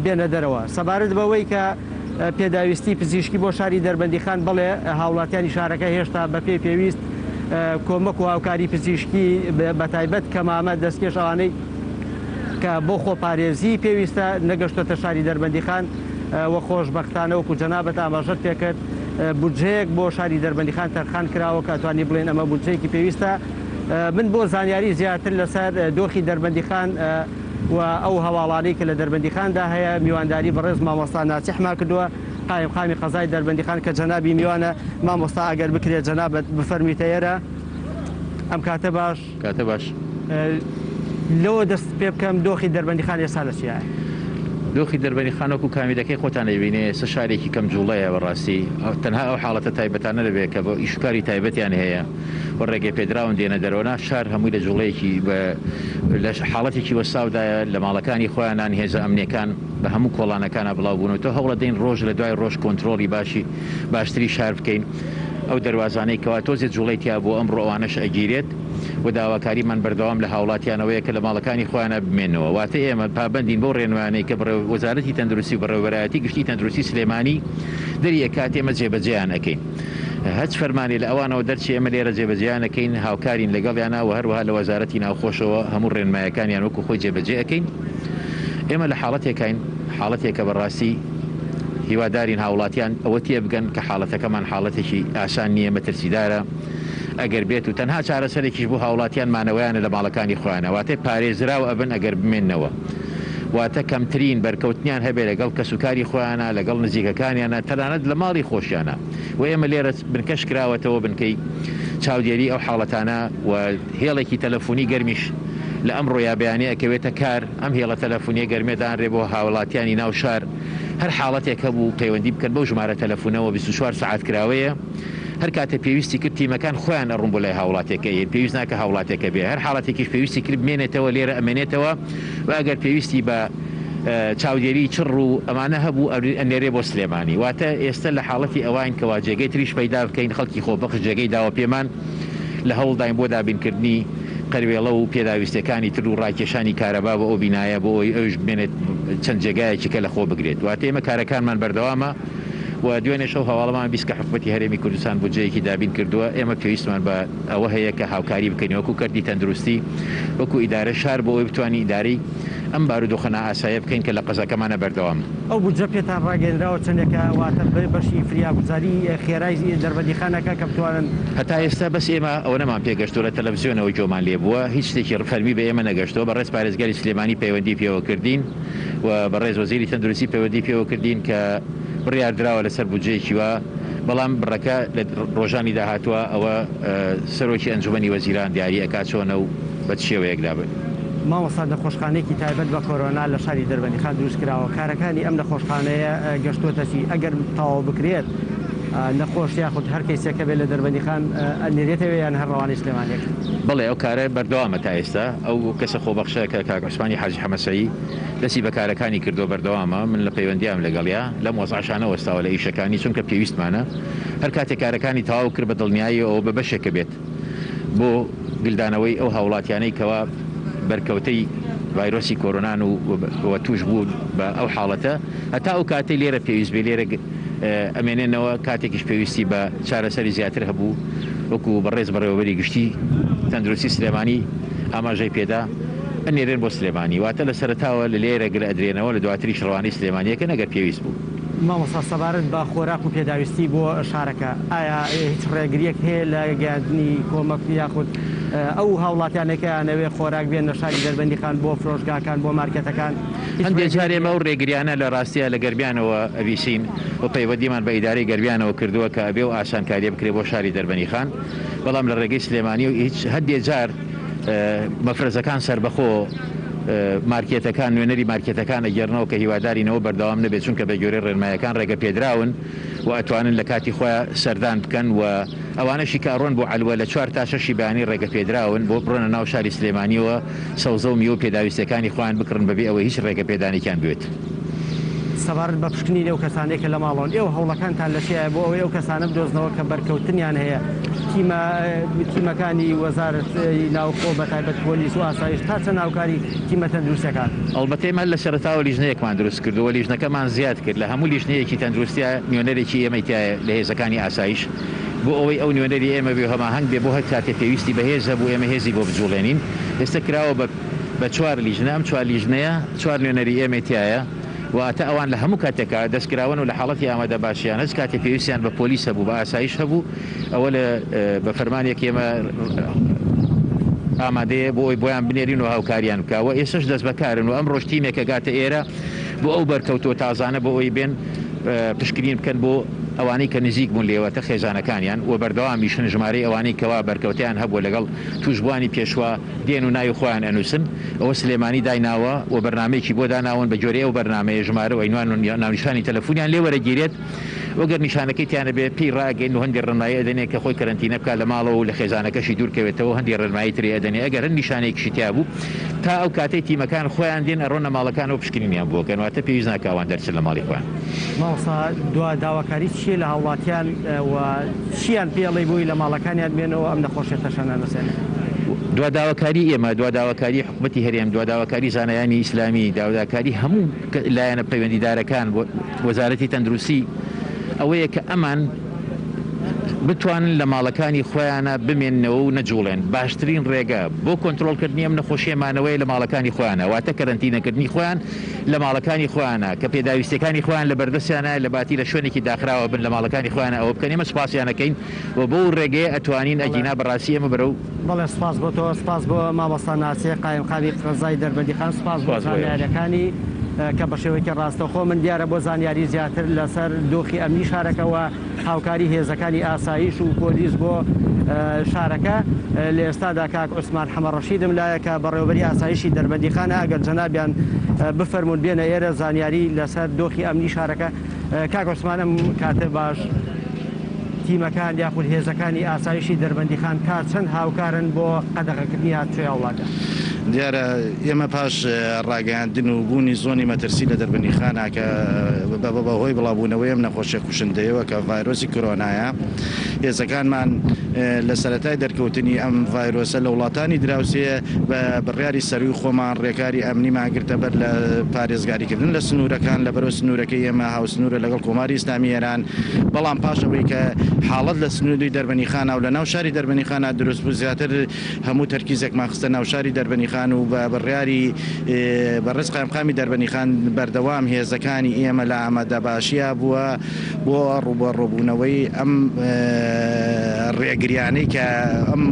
بێنە دەرەوە سەبارەت بەوەی کە پێداویستی پزیشکی بۆ شاری دەربەندیخان بڵێ هاوڵاتیانی شارەکە هێشتا بە پێویست کۆمەک و هاوکاری پزیشکی بەتایبەت کەمامە دەستکێش ئەوانەی کە بۆ خۆپارێزی پێویستە نەگەشتۆتە شاری دەربەندیخان وە خۆشبەختانە وەکو جەنابەت ئاماژەت پێکرد بودجەیەک بۆ شاری دەربەندیخان تەرخان کراوە کە ئەتوانی بڵێن ئەمە بودجەیەکی پێویستە من بۆ زانیاری زیاتر لەسەر دۆخی دەربەندیخان و ئەو هەواڵانەی کە لە دەربەندیخاندا هەیە میوانداری بەڕێز مامۆستا ناچیحما کردووە قایمخانی قەزای دەربەندیخان کە جەنابی میوانە مامۆستا ئەگەر بکرێت جەنابەت بفەرمیتە ئێرە ئەم کاتە باش لەوە دەست پێ بکەم دۆخی دەربەندیخان ئێستا لە چیایە دۆخی دەربەندیخانەوەکو کامیدەکەی خۆتان دەبینێ سە شارێکی کەم جوڵەیە بەڕاستی تەنها ئەو حاڵەتە تایبەتانە دەبێت کە بۆ ئیشکاری تایبەتیان هەیە بۆ ڕێگەی پێدراون دێنە دەرەوە شار هەمووی لە جوڵەیەکی لە حاڵەتێکی وەساودایە لە ماڵەکانی خۆیانان هێزە ئەمنیەکان بە هەموو کۆڵانەکانە بڵاو بوون و تۆ هەوڵە دەین ڕۆژ لە دوای ڕۆژ کۆنتترۆلی باشتری شار بکەین ئەو دەواازانەی کەوا تۆزێت جوڵیتیا بۆ ئەمڕۆ ئەوانش ئەگیرێت و داواکاریمان بەردەوام لە هاوڵاتیانەوەیە کە لە ماڵەکانی خۆیانە بمێنەوە واتە ئێمە پابندین بۆ ڕێنوانەی کە وەزارەتی تەندروستی و بەڕێوەبەرایەتی گشتی تەندروستی سلێمانی دەریە کات ئێمە جێبەجێیان ئەەکەین هەچ فەرمانی لە ئەوانەوە دەرچی ئێمە لێرە جێبەجیانەکەین هاوکارین لەگەڵیانە و هەروەها لە وەزارەتی ناوخۆشەوە هەموو ڕێنمایەکانیان وەکو خۆی جێبەجێ ئەەکەین ئێمە لە حاڵەتێکە بەڕاستی هیوادارین هاوڵاتیان ئەوە تێ بگەن کە حاڵەتەکەمان حاڵەتێکی ئاسان نییە مەترسیدارە ئەگەر بێت و تەنها چارەسەرێکیش بۆ هاوڵاتیان مانەوەیانە لە ماڵەکانی خۆیانە واتە پارێزراوە ئەبن ئەگەر بمێننەوە واتە کەمترین بەرکەوتنیان هەبێت لەگەڵ کەسوکاری خۆیانە لەگەڵ نزیکەکانیانە تەنانەت لە ماڵی خۆشیانە و ئێمە لێرە بنکەش کراوەتەوە بنکەی چاودێری ئەو حاڵەتانە و هێڵێکی تەلەفۆنی گەرمیش لە ئەمڕۆ یا بەیانێ ئەکەوێتە کار ئەم هێڵە تەلەفۆنیە گەرمێدان ڕێ بۆ هاوڵاتیانی ناو شار هەر حاڵەتێک هەبوو پەیوەندی بکەن بەو ژمارە تەلەفۆنەوە 24 ساعت کراوەیە هەر کاتە پێویستی کرد تیمەکان خۆیان ئەڕوون بۆ لای هاوڵاتێکە پێویست ناکە هاوڵاتێکە بێ هەر حاڵەتێکیش پێویستی کرد بمێنێتەوە لێرە ئەمێنێتەوە و ئەگەر پێویستی بە چاودێری چڕ و ئەمانە هەبوو ئەنێرێ بۆ سلێمانی واتە ئێستا لە حاڵەتی ئەوان کەوا جێگەی تریش پەیدا بکەین خەڵکی خۆبەخش جێگەی داوە پێمان لە هەوڵداین بۆ دابینکردنی قەروێڵە و پێداویستەکانی تر و ڕاکێشانی کارەبا بە ئەو بینایە بۆ ئەوی ئەوش بێنێت چەند جێگایەکی کە لە خۆ بگرێت واتە ئێمە کارەکانمان بەردەوامە و دوێنێ شەو هەواڵەمان بیست کە حکومەتی هەرێمی کوردستان بودجەیەکی دابین کردووە ئێمە پێویستمان بە ئەوە هەیە کە هاوکاری بکەین وەکو کردی تەندروستی وەکو ئیدارە شار بۆ ئەوی بتوانانی ئیدارەی ئەم بارودۆخەنە ئاسایە بکەین کە لە قەزەکەمانە بەردەوام ئەو بودجە پێتان ڕاگەێنراوە چەندێکە واتە بەشی فریاگوزاری خێرای دەربەندیخانەکە کە بتوانن هەتا ئێستا بەس ئێمە ئەوە نەمان پێگەشتووە لە تەلەڤیزیۆنەوە جۆمان لێ بووە هیچ شتێکی ڕفەرمی بە ئێمە نەگەشتەوە بەڕێز پارێزگاری سلێمانی پەیوەندی پێوە کردین و بەڕێز وەزیری تەندروستی پەیوەندی پێوە کردین کە بڕیاردراوە لەسەر بودجەیەکی وە بەڵام بڕەکە لە ڕۆژانی داهاتوە ئەوە سەرۆکی ئەنجومەنی وەزیران دیاری ئەکات چۆنە و بە شێوەیەکدا بن مامۆستا نەخۆشخانەیەکی تایبەت بە کۆرۆنا لە شاری دەربەندیخان دروست کراوە کارەکانی ئەم نەخۆشخانەیە گەشتووەتەچی ئەگەر تەواو بکرێت نەخۆش یاخود هەر کەیسێکە بێت لە دەربەندیخان ئەنێرێتەوە یان هەر ڕەوانی سلێمانیەک بڵێ ئەو کارە بەردەوامە تا ئێستا ئەو کەسە خۆبەخشە کە کاک عوسمانی حاجی حەمەسەیی دەستی بە کارەکانی کردو بەردەوامە من لە پەیوەندیام لەگەڵیا لەم وەزعشانە وەستاوە لە ئیشەکانی چونکە پێویستمانە هەر کاتێک کارەکانی تەواو کرد بە دڵنیایی ئەوە بە بەشێکە بێت بۆ گلدانەوەی ئەو هاوڵاتیانەی کەوا بەرکەوتەی ڤایرۆسی کۆرۆنان و توش بوو بە ئەو حاڵەتە هەتا ئەو کاتەی لێرە پێویست بێ لێرە ئەمێنێنەوە کاتێکیش پێویستی بە چارەسەری زیاتر هەبوو وەکو بەڕێز بەڕێوەبەری گشتی تەندروستی سلێمانی ئاماژەی پێدا ئەنێرێن بۆ سلێمانی واتە لە سەرتاوە لە لێرە گرە ئەدرێنەوە لە دواتری شڕوانی سلێمانیەکە نەگەر پێویست بوو مامۆستا سەبارەت بە خۆراک و پێداویستی بۆ شارەکە ئایا هیچ ڕێگریەک هەیە لە گەاندنی کۆمەک یاخود ئەو هاوڵاتیانێکە یانەوێ خۆراک بێن لە شاری دەربەندیخان بۆ فرۆشگاکان بۆ مارکێتەکان هەندێک جار ئێمە ئەو ڕێگریانە لە ڕاستیە لە گەربیانەوە ئەویسین و پەیوەندیمان بە ئیدارەی گەربیانەوە کردووە کە ئەبێ و ئاسانکاریە بکرێت بۆ شاری دەربەندیخان بەڵام لە ڕێگەی سلێمانی و هیچ هەندێک جار مەفرەزەکان سەربەخۆ مارکێتەکان نوێنەری مارکێتەکان ئەگەرنەوە کە هیوادارینەوە بەردەوام نەبێت چونکە بە گوێرەی ڕێنمایەکان ڕێگە پێدراون و ئەتوانن لە کاتی خۆیان سەردان بکەن و ئەوانەشی کاڕۆن بۆ عەلوە لە 4 تا 6 بەیانی ڕێگە پێدراون بۆ بڕۆنە ناو شاری سلێمانیەوە سەوزە و میوە پێداویستەکانی خۆیان بکڕن بەبێ ئەوە هیچ ڕێگە پێدانێکیان بێت سەبارەت بە پشکنی لەو کەسانێکە لە ماڵۆن ئێوە هەوڵەکانتان لە شێە بۆ ئەوەی ئەو کەسانە بدۆزنەوە کە بەرکەوتنیان هەیە تیمەکانی وەزارەتی ناوخۆ بە تایبەت پۆلیس و ئاسایش تا چەند هاوکاری تیمە تەندروستەکان ئەڵبەتەی لە سەرەتاوە لیژنەیەکمان دروست کردووە لیژنەکەمان زیاد کرد لە هەموو لیژنەیەکی تەندروستیە میێنەرێکی ئێمەی تایە لە هێزەکانی ئاسایش بۆ ئەوەی ئەو نوێنەری ئێمە بێ هەماهەنگ بێ بۆ هەر کاتێ پێویستی بەهێز هەبوو ئێمە هێزی بۆ بجوڵێنین ئێستا کراوە بە 4 لیژنە ئەم 4 لیژنەیە 4 نوێنەری ئێمە تایە واتە ئەوان لە هەموو کاتێکا دەستکراون و لە حاڵەتی ئامادە باشیان هەست کاتێ پێویستیان بە پۆلیس هەبوو بە ئاسایش هەبوو ئەوە بە فەرمانێک ئێمە ئامادەیە بۆ ئەوی بۆیان بنێرین و هاوکاریان بکەوە ئێسش دەست بەکارن و ئەم ڕۆژ تیمێکە گاتە ئێرە بۆ ئەو بەرکەوتۆ تازانە بۆ ئەوی بێن پشکنین بکەن بۆ ئەوانەی کە نزیک بوون لێوەتە خێزانەکانیان و بەردەوامیشن ژمارەی ئەوانەی کەوا بەرکەوتیان هەبووە لەگەڵ توشبوانی پێشوا دێن و ناوی خۆیان ئەنووسن ئەوە سلێمانی دایناوە و بەرنمەیەکی بۆ داناون بە جۆرەیە و بەرنمەیە ژمارە و ئەینوان ناونیشانی تەلەفۆنیان لێ وەرەگیرێت وەگەر نیشانەکەی تیانە بێ پێی ڕاگەین و هەندێک ڕێنمایی ئەدەنێ کە خۆی کەرەنتینە بکات لە ماڵەوە و لە خێزانەکەشی دوورکەوێتەوە هەندێک ڕێنمایی تری ئەدەنێ ئەگەر هەند نیشانێکیشی تیا بوو تا ئەو کاتەی تیمەکان خۆیان دێن ئەڕۆنە ماڵەکانەوە پشکنینیان بووکەن واتە پێویست ناکاوان دەرچن لە ماڵی خۆیان ماوەسا داواکاری چیە لە هاوڵاتیان و چیان پێڵی بووی لە ماڵەکانیان بێنەوە ئەم نەخۆشیە تەشەنە نووسێنێت دواداواکاری ئێمە دواداواکاری حکوومەتی هەرێم دواداواکاری زانایانی ئیسلامی داواکاری هەموو لایەنە پەیوەندیدارەکان وەزارەتی تەندروستی ئەوەیە کە ئەمان بتوانن لە ماڵەکانی خۆیانە بمێننەوە و نەجوڵێن باشترین ڕێگە بۆ کۆنتترۆلکردنی ئەم نەخۆشیێمانەوەی لە ماڵەکانی خۆیانە واتە کەرەنتینەکردنی خۆیان لە ماڵەکانی خۆیانە کە پێداویستەکانی خۆیان لە بەردەستیانە لە باتی لە شوێنێکی داخراوە بن لە ماڵەکانی خۆیانە ئەوە بکەن ئێمە سوپاسیانەکەین و بۆ ڕێگەیە ئەتوانین ئەگینا بەڕاستی ئێمە بەرەو بەڵێ سپاس بۆ تۆ سپاس بۆ مامۆستا ناسێ قایمقامی قەزای دەربەندیخان سپاس بۆ زانیاریەکانی کە بە شێوەیەکی ڕاستەخۆ من دیارە بۆ زانیاری زیاتر لەسەر دۆخی ئەمنی شارەکەەوە هاوکاری هێزەکانی ئاسایش و پۆلیس بۆ شارەکە لە ئێستادا کاک عوسمان حەمەڕەشیدم لایە کە بەڕێوەبەری ئاسایشی دەربەندیخانە ئەگەر جەنابیان بفەرمون بێنە ئێرە زانیاری لەسەر دۆخی ئەمنی شارەکە کاک عوسمانم کاتر باش تیمەکان یاخود هێزەکانی ئاسایشی دەربەندیخان تا چەند هاوکارن بۆ قەدەغەکردنی هاتووی وڵاتە دیارە ئێمە پاش ڕاگەیاندن و بوونی زۆنی مەترسی لە دەربەندیخانە کە بەهۆی بڵاوبوونەوەی ئەم نەخۆشیە کوشندەیەوە کە ڤایرۆسی کۆرۆنایە هێزەکانمان لە سەرەتای دەرکەوتنی ئەم ڤایرۆسە لە وڵاتانی دراوسێ بە بڕیاری سەروی خۆمان ڕێکاری ئەمنیمان گرتە بەر لە پارێزگاریکردن لە سنوورەکان لە بەرەو سنوورەکەی ئێمە هاوسنوورە لەگەڵ کۆماری ئیسلامی ئێران بەڵام پاشەوەی کە حاڵەت لە سنووری دەربەندیخانە و لە ناو شاری دەربەندیخانە دروست بوو زیاتر هەموو تەرکیزێکمان خستە ناو شاری دەربەندیخان و بە بڕیاری بەڕێز قایمقامی دەربەندیخان بەردەوام هێزەکانی ئێمە لە ئامادە باشیە بووە بۆ ڕوبەڕۆبوونەوەی ئەم ڕێگریانەی کە ئەم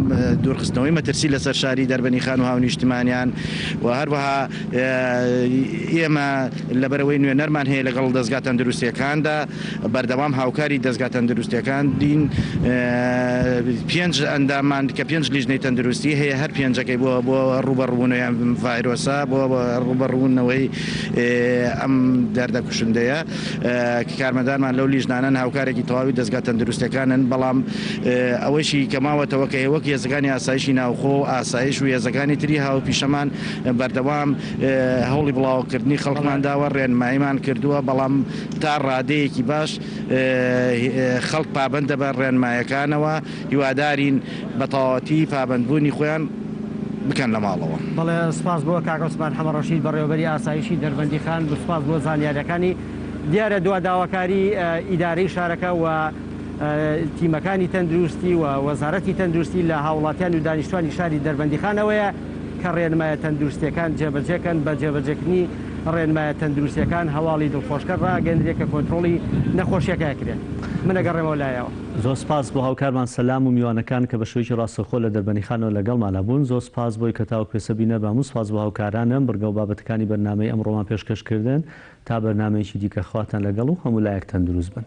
دوورخستنەوەی مەترسی لەسەر شاری دەربەندیخان و هاونیشتمانیان و هەروەها ئێمە لەبەرەوەی نوێنەرمان هەیە لەگەڵ دەستگا تەندروستیەکاندا بەردەوام هاوکاری دەستگا تەندروستیەکان دین 5 ئەندامان کە 5 لیژنەی تەندروستی هەیە هەر 5ەکەی بۆ ڕوبەڕوونەوەی ڤایرۆسە بۆ ڕوبەڕوونەوەی ئەم دەردە کوشندەیە کارمەندانمان لەو لیژنانن هاوکارێکی تەواوی دەستگا تەندروستەکانن بەڵام ئەوەشی کەماوەتەوە کە وەک هێزەکانی ئاسایشی ناوخۆ ئاسایش و هێزەکانی تری هاوپیشەمان بەردەوام هەوڵی بڵاوکردنی خەڵکمان داوە ڕێنماییمان کردووە بەڵام تا ڕادەیەکی باش خەڵک پابندە بە ڕێنمایەکانەوە هیوادارین بە تەواوەتی پابندبوونی خۆیان بکەن لە ماڵەوە. بەڵێ سپاس بۆ کاک عوسمان حەمەڕەشید بەڕێوەبەری ئاسایشی دەربەندیخان سپاس بۆ زانیاریەکانی دیارە داواکاری ئیدارەی شارەکە و تیمەکانی تەندروستی و وەزارەتی تەندروستی لە هاوڵاتیان و دانیشتوانی شاری دەربەندیخانەوەیە کە ڕێنمایە تەندروستیەکان جێبەجێکەن بە جێبەجێکردنی ڕێنمایە تەندروستیەکان هەواڵی دڵخۆشکە ڕاگەندرێت کە کۆنتترۆلی نەخۆشیەکەکرێت منەگەڕێمەوە لایەوە. زۆر سپاس بۆ هاوکارمان سەلام و میوانەکان کە بە شوێکی ڕاستەخۆ لە دەربەندیخانەوە لەگەڵمانە بوون. زۆر سپاس بۆی کە تاوە پێسەبینە بەموو سپاس بۆ هاوکارانم بەرگە و بابەتەکانی بەرنامەی ئەمڕۆمان پێشکەشکردن تا بەرنامەیەکی دیکە خواتان لەگەڵ و هەموو لایەک تەندروست بن.